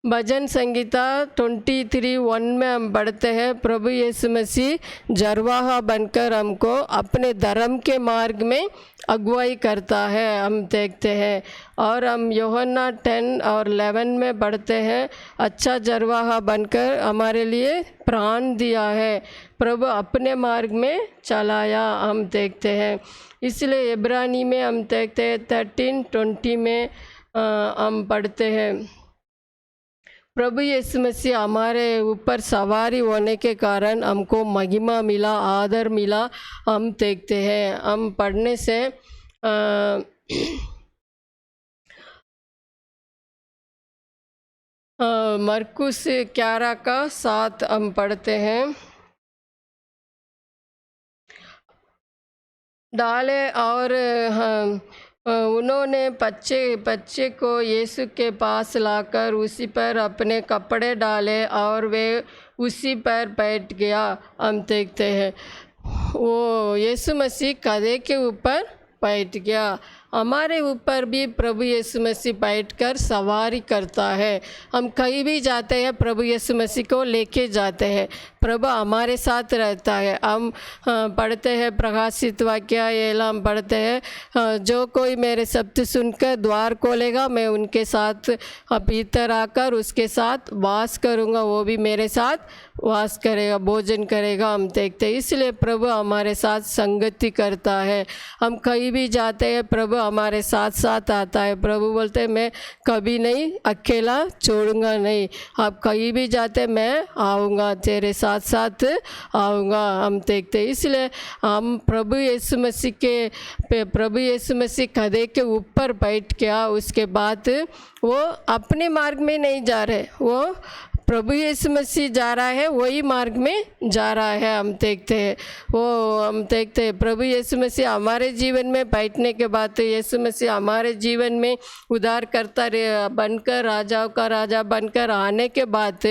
भजन संगीता 23:1 में हम पढ़ते हैं, प्रभु यीशु मसीह जरवाहा बनकर हमको अपने धर्म के मार्ग में अगुवाई करता है, हम देखते हैं। और हम यूहन्ना 10 और 11 में पढ़ते हैं, अच्छा जरवाहा बनकर हमारे लिए प्राण दिया है, प्रभु अपने मार्ग में चलाया, हम देखते हैं। इसलिए इब्रानी में हम देखते हैं 13:20 में हम पढ़ते हैं, प्रभु यीशु मसीह हमारे ऊपर सवारी होने के कारण हमको महिमा मिला, आदर मिला, हम देखते हैं। हम पढ़ने से मरकुस 11:7 हम पढ़ते हैं, डाले और उन्होंने बच्चे को यीशु के पास लाकर उसी पर अपने कपड़े डाले और वे उसी पर बैठ गया, हम देखते हैं। वो यीशु मसीह गधे के ऊपर बैठ गया। हमारे ऊपर भी प्रभु यीशु मसीह बैठकर सवारी करता है। हम कहीं भी जाते हैं प्रभु यीशु मसीह को लेके जाते हैं, प्रभु हमारे साथ रहता है। हम पढ़ते हैं प्रकाशित वाक्य एला हम पढ़ते हैं, जो कोई मेरे शब्द सुनकर द्वार खोलेगा मैं उनके साथ भीतर आकर उसके साथ वास करूँगा, वो भी मेरे साथ वास करेगा, भोजन करेगा, हम देखते हैं। इसलिए प्रभु हमारे साथ संगति करता है। हम कहीं भी जाते हैं प्रभु हमारे साथ साथ आता है। प्रभु बोलते हैं मैं कभी नहीं अकेला छोड़ूंगा नहीं, आप कहीं भी जाते मैं आऊँगा, तेरे साथ साथ आऊँगा, हम देखते हैं। इसलिए हम प्रभु यीशु मसीह गधे के ऊपर बैठ गया, उसके बाद वो अपने मार्ग में नहीं जा रहे, वो प्रभु यीशु मसीह जा रहा है वही मार्ग में जा रहा है, हम देखते हैं। हम देखते हैं प्रभु यीशु मसीह हमारे जीवन में बैठने के बाद यीशु मसीह हमारे जीवन में उद्धारकर्ता बनकर राजाओं का राजा बनकर आने के बाद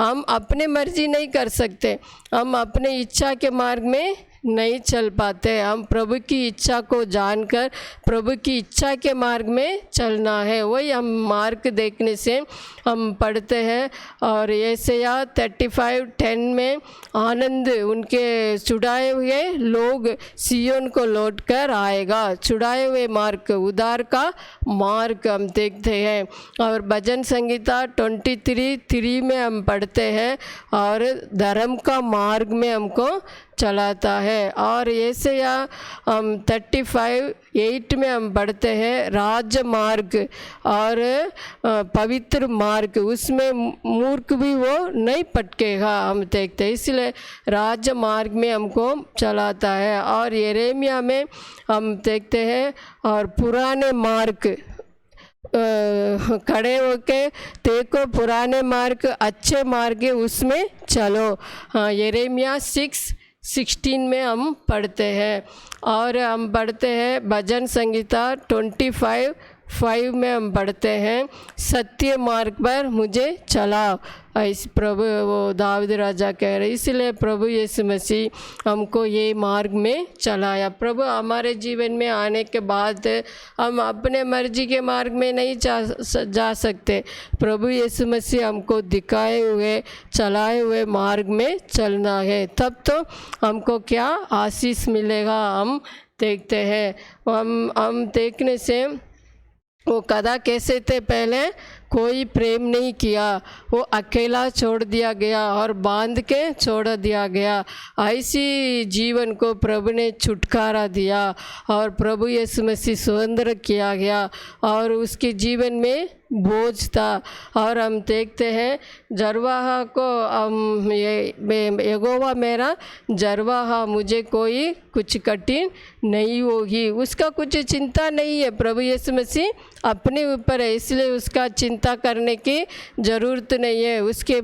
हम अपने मर्जी नहीं कर सकते, हम अपने इच्छा के मार्ग में नहीं चल पाते। हम प्रभु की इच्छा को जानकर प्रभु की इच्छा के मार्ग में चलना है, वही हम मार्ग देखने से हम पढ़ते हैं। और यशायाह 35:10 में आनंद उनके छुड़ाए हुए लोग सियोन को लौट कर आएगा, छुड़ाए हुए मार्ग उद्धार का मार्ग हम देखते हैं। और भजन संगीता 23:3 में हम पढ़ते हैं, और धर्म का मार्ग में हमको चलाता है। और यशायाह 35:8 में हम पढ़ते हैं, राजमार्ग और पवित्र मार्ग, उसमें मूर्ख भी वो नहीं भटकेगा, हम देखते हैं। इसलिए राजमार्ग में हमको चलाता है। और यिर्मयाह में हम देखते हैं, और पुराने मार्ग खड़े होके देखो पुराने मार्ग अच्छे मार्ग है उसमें चलो, यिर्मयाह 6:16 में हम पढ़ते हैं। और हम पढ़ते हैं भजन संगीता 25:5 में हम पढ़ते हैं, सत्य मार्ग पर मुझे चलाओ, ऐसे प्रभु वो दाऊद राजा कह रहे। इसलिए प्रभु यीशु मसीह हमको ये मार्ग में चलाया। प्रभु हमारे जीवन में आने के बाद हम अपने मर्जी के मार्ग में नहीं जा सकते, प्रभु यीशु मसीह हमको दिखाए हुए चलाए हुए मार्ग में चलना है, तब तो हमको क्या आशीष मिलेगा, हम देखते हैं। हम देखने से वो गधा कैसे थे, पहले कोई प्रेम नहीं किया, वो अकेला छोड़ दिया गया और बांध के छोड़ दिया गया। ऐसी जीवन को प्रभु ने छुटकारा दिया और प्रभु यीशु मसीह स्वतंत्र किया गया और उसके जीवन में बोझ था। और हम देखते हैं जरवाहा को यहोवा मेरा जरवाहा, मुझे कोई कुछ कठिन नहीं होगी, उसका कुछ चिंता नहीं है। प्रभु यीशु मसीह अपने ऊपर है, इसलिए उसका चिंता करने की ज़रूरत नहीं है, उसके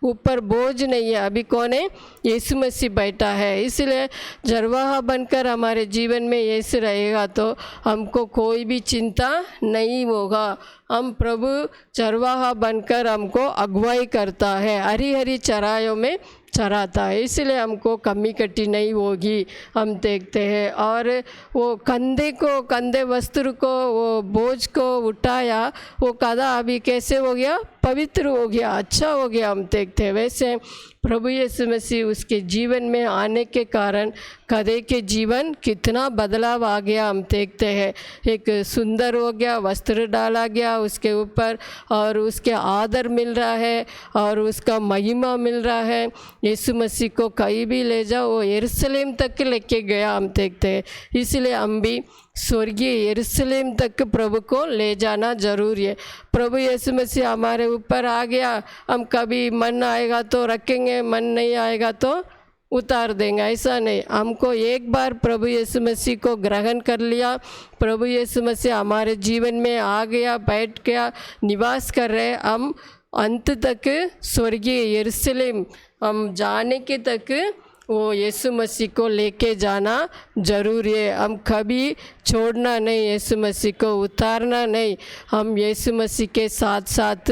ऊपर बोझ नहीं है। अभी कौन है? यीशु मसीह बैठा है। इसलिए जरवाहा बनकर हमारे जीवन में यीशु रहेगा तो हमको कोई भी चिंता नहीं होगा। हम प्रभु चरवाहा बनकर हमको अगुवाई करता है, हरी हरी चराइयों में चराता है, इसलिए हमको कमी कटी नहीं होगी, हम देखते हैं। और वो कंधे वस्त्र को, वो बोझ को उठाया, वो कदा अभी कैसे हो गया, पवित्र हो गया, अच्छा हो गया, हम देखते हैं। वैसे प्रभु यीशु मसीह उसके जीवन में आने के कारण कदे के जीवन कितना बदलाव आ गया, हम देखते हैं। एक सुंदर हो गया, वस्त्र डाला गया उसके ऊपर, और उसके आदर मिल रहा है और उसका महिमा मिल रहा है। यीशु मसीह को कहीं भी ले जाओ, वो यरूशलेम तक लेके गया, हम देखते हैं। इसलिए हम भी स्वर्गीय यरूशलेम तक प्रभु को ले जाना जरूरी है। प्रभु यीशु मसीह हमारे ऊपर आ गया, हम कभी मन आएगा तो रखेंगे, मन नहीं आएगा तो उतार देंगे, ऐसा नहीं। हमको एक बार प्रभु यीशु मसीह को ग्रहण कर लिया, प्रभु यीशु मसीह हमारे जीवन में आ गया, बैठ गया, निवास कर रहे, हम अंत तक स्वर्गीय यरूशलेम हम जाने के तक वो यीशु मसीह को लेके जाना जरूरी है। हम कभी छोड़ना नहीं, यीशु मसीह को उतारना नहीं, हम यीशु मसीह के साथ साथ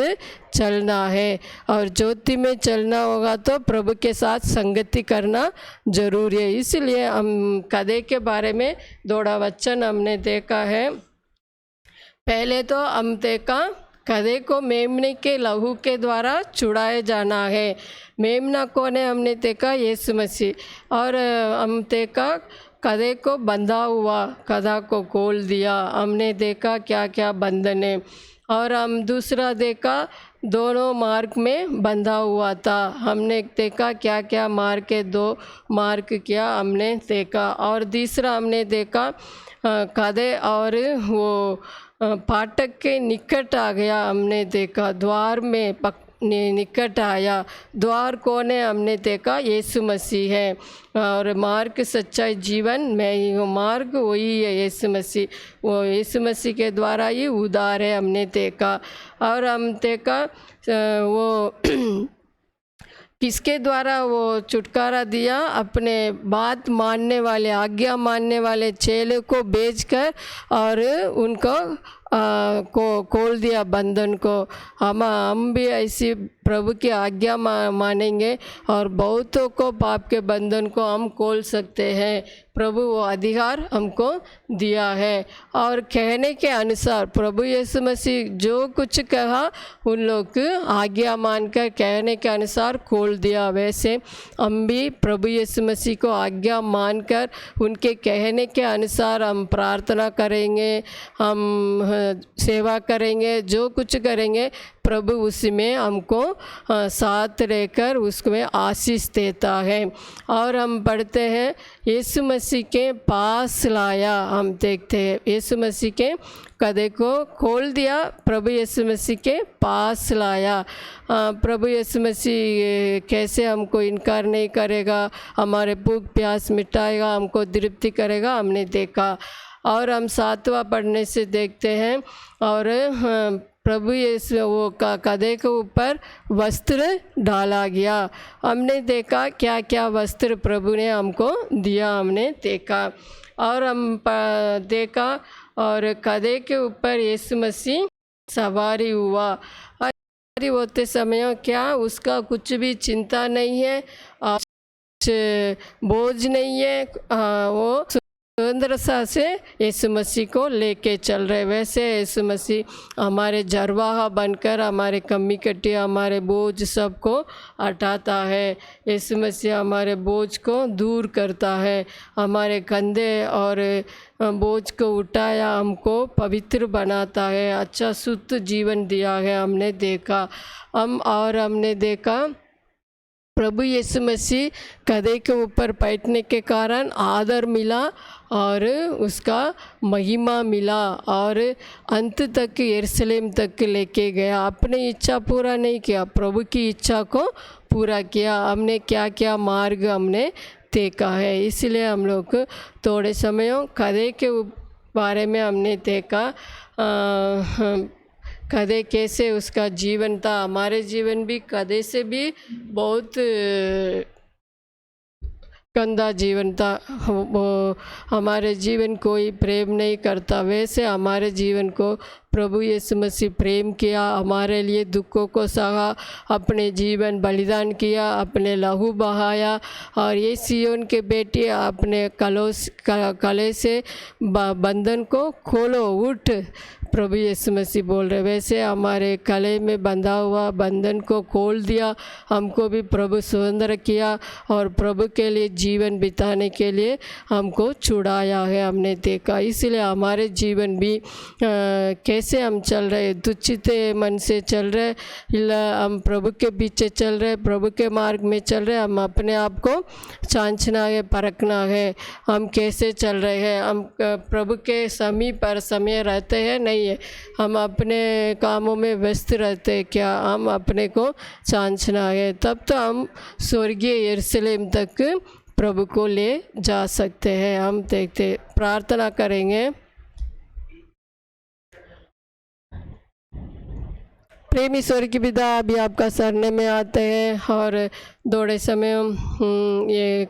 चलना है। और ज्योति में चलना होगा तो प्रभु के साथ संगति करना जरूरी है। इसलिए हम कदे के बारे में थोड़ा वचन हमने देखा है। पहले तो हम देखा कदे को मेमने के लहू के द्वारा छुड़ाए जाना है। मेमना कौन है, हमने देखा यीशु मसीह। और हम देखा कदे को बंधा हुआ, कदा को खोल दिया, हमने देखा क्या क्या बंधन है। और हम दूसरा देखा दोनों मार्ग में बंधा हुआ था, हमने देखा क्या क्या मार्ग के 2 मार्ग किया, हमने देखा। और तीसरा हमने देखा कदे और वो फाटक के निकट आ गया, हमने देखा द्वार में निकट आया। द्वार कौन है, हमने देखा यीशु मसीह है। और मार्ग सच्चाई जीवन मैं ही हूँ, मार्ग वही है यीशु मसीह, वो यीशु मसीह के द्वारा ही उद्धार है, हमने देखा। और हम देखा वो किसके द्वारा वो छुटकारा दिया, अपने बात मानने वाले, आज्ञा मानने वाले चेलों को भेजकर और उनको को खोल दिया बंधन को। हम भी ऐसी प्रभु की आज्ञा मानेंगे और बहुतों को पाप के बंधन को हम खोल सकते हैं। प्रभु वो अधिकार हमको दिया है। और कहने के अनुसार प्रभु यीशु मसीह जो कुछ कहा उन लोग आज्ञा मानकर कहने के अनुसार खोल दिया। वैसे हम भी प्रभु यीशु मसीह को आज्ञा मानकर उनके कहने के अनुसार हम प्रार्थना करेंगे, हम सेवा करेंगे, जो कुछ करेंगे प्रभु उसमें हमको साथ रहकर उसमें आशीष देता है। और हम पढ़ते हैं यीशु मसीह के पास लाया, हम देखते हैं यीशु मसीह के कदे को खोल दिया, प्रभु यीशु मसीह के पास लाया। प्रभु यीशु मसीह कैसे हमको इनकार नहीं करेगा, हमारे भूख प्यास मिटाएगा, हमको तृप्ति करेगा, हमने देखा। और हम 7वां पढ़ने से देखते हैं और प्रभु यीशु वो कदे के ऊपर वस्त्र डाला गया। हमने देखा क्या क्या वस्त्र प्रभु ने हमको दिया, हमने देखा। और हम देखा और कदे के ऊपर यीशु मसीह सवारी हुआ। सवारी होते समय क्या उसका कुछ भी चिंता नहीं है, बोझ नहीं है, वो स्वतंत्रता से यीशु मसीह को लेके चल रहे। वैसे यीशु मसीह हमारे जरवाहा बनकर हमारे कमी कटी हमारे बोझ सबको हटाता है। यीशु मसीह हमारे बोझ को दूर करता है, हमारे कंधे और बोझ को उठाया हमको पवित्र बनाता है, अच्छा शुद्ध जीवन दिया है, हमने देखा। हमने देखा प्रभु यीशु मसीह कदे के ऊपर बैठने के कारण आदर मिला और उसका महिमा मिला और अंत तक यरूशलेम तक लेके गया। अपनी इच्छा पूरा नहीं किया, प्रभु की इच्छा को पूरा किया। हमने क्या क्या मार्ग हमने देखा है, इसलिए हम लोग थोड़े समयों कदे के बारे में हमने देखा। कदे कैसे उसका जीवन था, हमारे जीवन भी कदे से भी बहुत गंदा जीवन था। हमारे जीवन कोई प्रेम नहीं करता, वैसे हमारे जीवन को प्रभु यीशु मसीह प्रेम किया, हमारे लिए दुखों को सहा, अपने जीवन बलिदान किया, अपने लहू बहाया। और ये सिय्योन के बेटी अपने कले से बंधन को खोलो, उठ, प्रभु यीशु मसीह बोल रहे। वैसे हमारे गले में बंधा हुआ बंधन को खोल दिया, हमको भी प्रभु स्वतंत्र किया और प्रभु के लिए जीवन बिताने के लिए हमको छुड़ाया है, हमने देखा। इसलिए हमारे जीवन भी कैसे हम चल रहे, तुच्छित मन से चल रहे, हम प्रभु के पीछे चल रहे, प्रभु के मार्ग में चल रहे। हम अपने आप को जांचना है, परखना है, हम कैसे चल रहे हैं, हम प्रभु के समीप पर समय रहते हैं, नहीं है, हम अपने कामों में व्यस्त रहते हैं क्या, हम अपने को जांचना है। तब तो हम स्वर्गीय यरूशलेम तक प्रभु को ले जा सकते हैं। हम देखते प्रार्थना करेंगे। प्रेम ईश्वर की पिता, अभी आपका सरने में आते हैं और दौड़े समय ये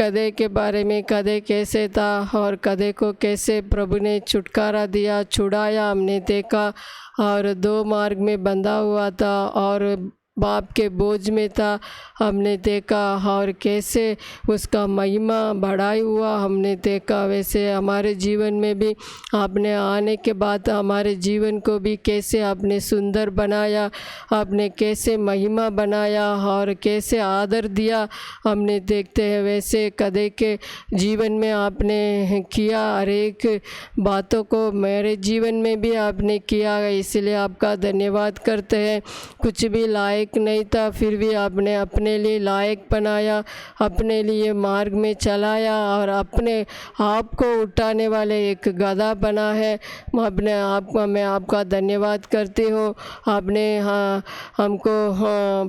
कदे के बारे में, कदे कैसे था और कदे को कैसे प्रभु ने छुटकारा दिया, छुड़ाया, हमने देखा। और दो मार्ग में बंधा हुआ था और बाप के बोझ में था, हमने देखा। और कैसे उसका महिमा बढ़ाई हुआ हमने देखा। वैसे हमारे जीवन में भी आपने आने के बाद हमारे जीवन को भी कैसे आपने सुंदर बनाया, आपने कैसे महिमा बनाया और कैसे आदर दिया, हमने देखते हैं। वैसे कदे के जीवन में आपने किया, हर एक बातों को मेरे जीवन में भी आपने किया, इसलिए आपका धन्यवाद करते हैं। कुछ भी लायक नहीं था, फिर भी आपने अपने लिए लायक बनाया, अपने लिए मार्ग में चलाया और अपने आप को उठाने वाले एक गधा बना है। अपने आप का मैं आपका धन्यवाद करती हूँ। आपने हमको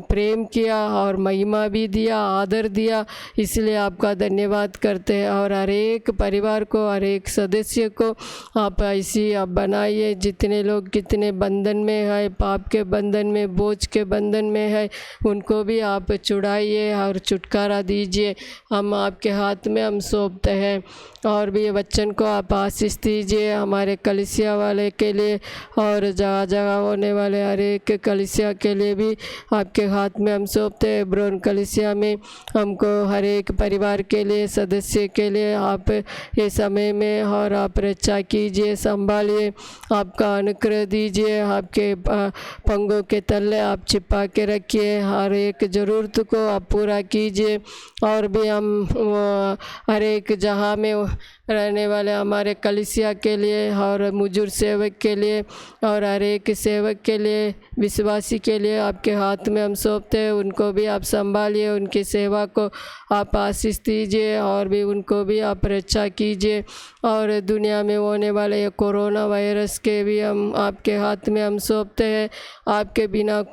प्रेम किया और महिमा भी दिया, आदर दिया, इसलिए आपका धन्यवाद करते हैं। और हर एक परिवार को, हर एक सदस्य को आप ऐसी आप बनाइए, जितने लोग कितने बंधन में है, पाप के बंधन में, बोझ के बंधन में है, उनको भी आप छुड़ाइए और छुटकारा दीजिए। हम आपके हाथ में हम सौंपते हैं। और भी वचन को आप आशीष दीजिए हमारे कलीसिया वाले के लिए और जगह जगह होने वाले हर एक कलीसिया के लिए भी आपके हाथ में हम सौंपते हैं। ब्रोन कलीसिया में हमको हर एक परिवार के लिए, सदस्य के लिए आप ये समय में और आप रक्षा कीजिए, संभालिए, आपका अनुग्रह दीजिए, आपके पंगों के तले आप छिपा के रखिए, हर एक ज़रूरत को आप पूरा कीजिए। और भी हम हर एक जहाँ में रहने वाले हमारे कलीसिया के लिए और मुजुर सेवक के लिए और हर एक सेवक के लिए, विश्वासी के लिए आपके हाथ में हम सौंपते हैं। उनको भी आप संभालिए, उनकी सेवा को आप आशीष दीजिए और भी उनको भी आप रक्षा कीजिए। और दुनिया में होने वाले ये कोरोना वायरस के भी हम आपके हाथ में हम सौंपते हैं। आपके बिना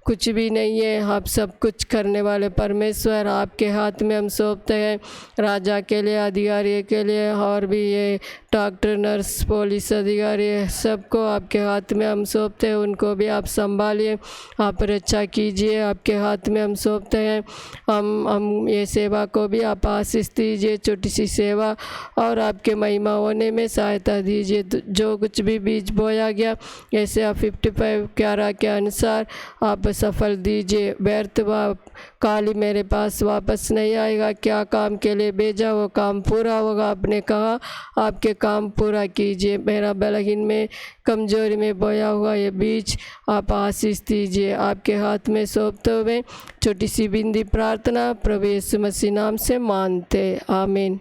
कुछ भी नहीं है, आप सब कुछ करने वाले परमेश्वर, आपके हाथ में हम सौंपते हैं। राजा के लिए, अधिकारी के लिए और भी ये डॉक्टर, नर्स, पुलिस अधिकारी, सबको आपके हाथ में हम सौंपते हैं। उनको भी आप संभालिए, आप रक्षा कीजिए, आपके हाथ में हम सौंपते हैं। हम ये सेवा को भी आप आशीष दीजिए, छोटी सी सेवा, और आपके महिमा होने में सहायता दीजिए। जो कुछ भी बीज बोया गया, ऐसे आप 55:11 के अनुसार आप सफल दीजिए। व्यर्थ व काली मेरे पास वापस नहीं आएगा। क्या काम के लिए भेजा वो काम पूरा होगा। आपने कहा आपके काम पूरा कीजिए। मेरा बलहीन में, कमजोरी में बोया हुआ ये बीज आप आशीष दीजिए। आपके हाथ में सौंपते हुए छोटी सी बिंदी प्रार्थना प्रभु यीशु मसीह नाम से मानते, आमीन।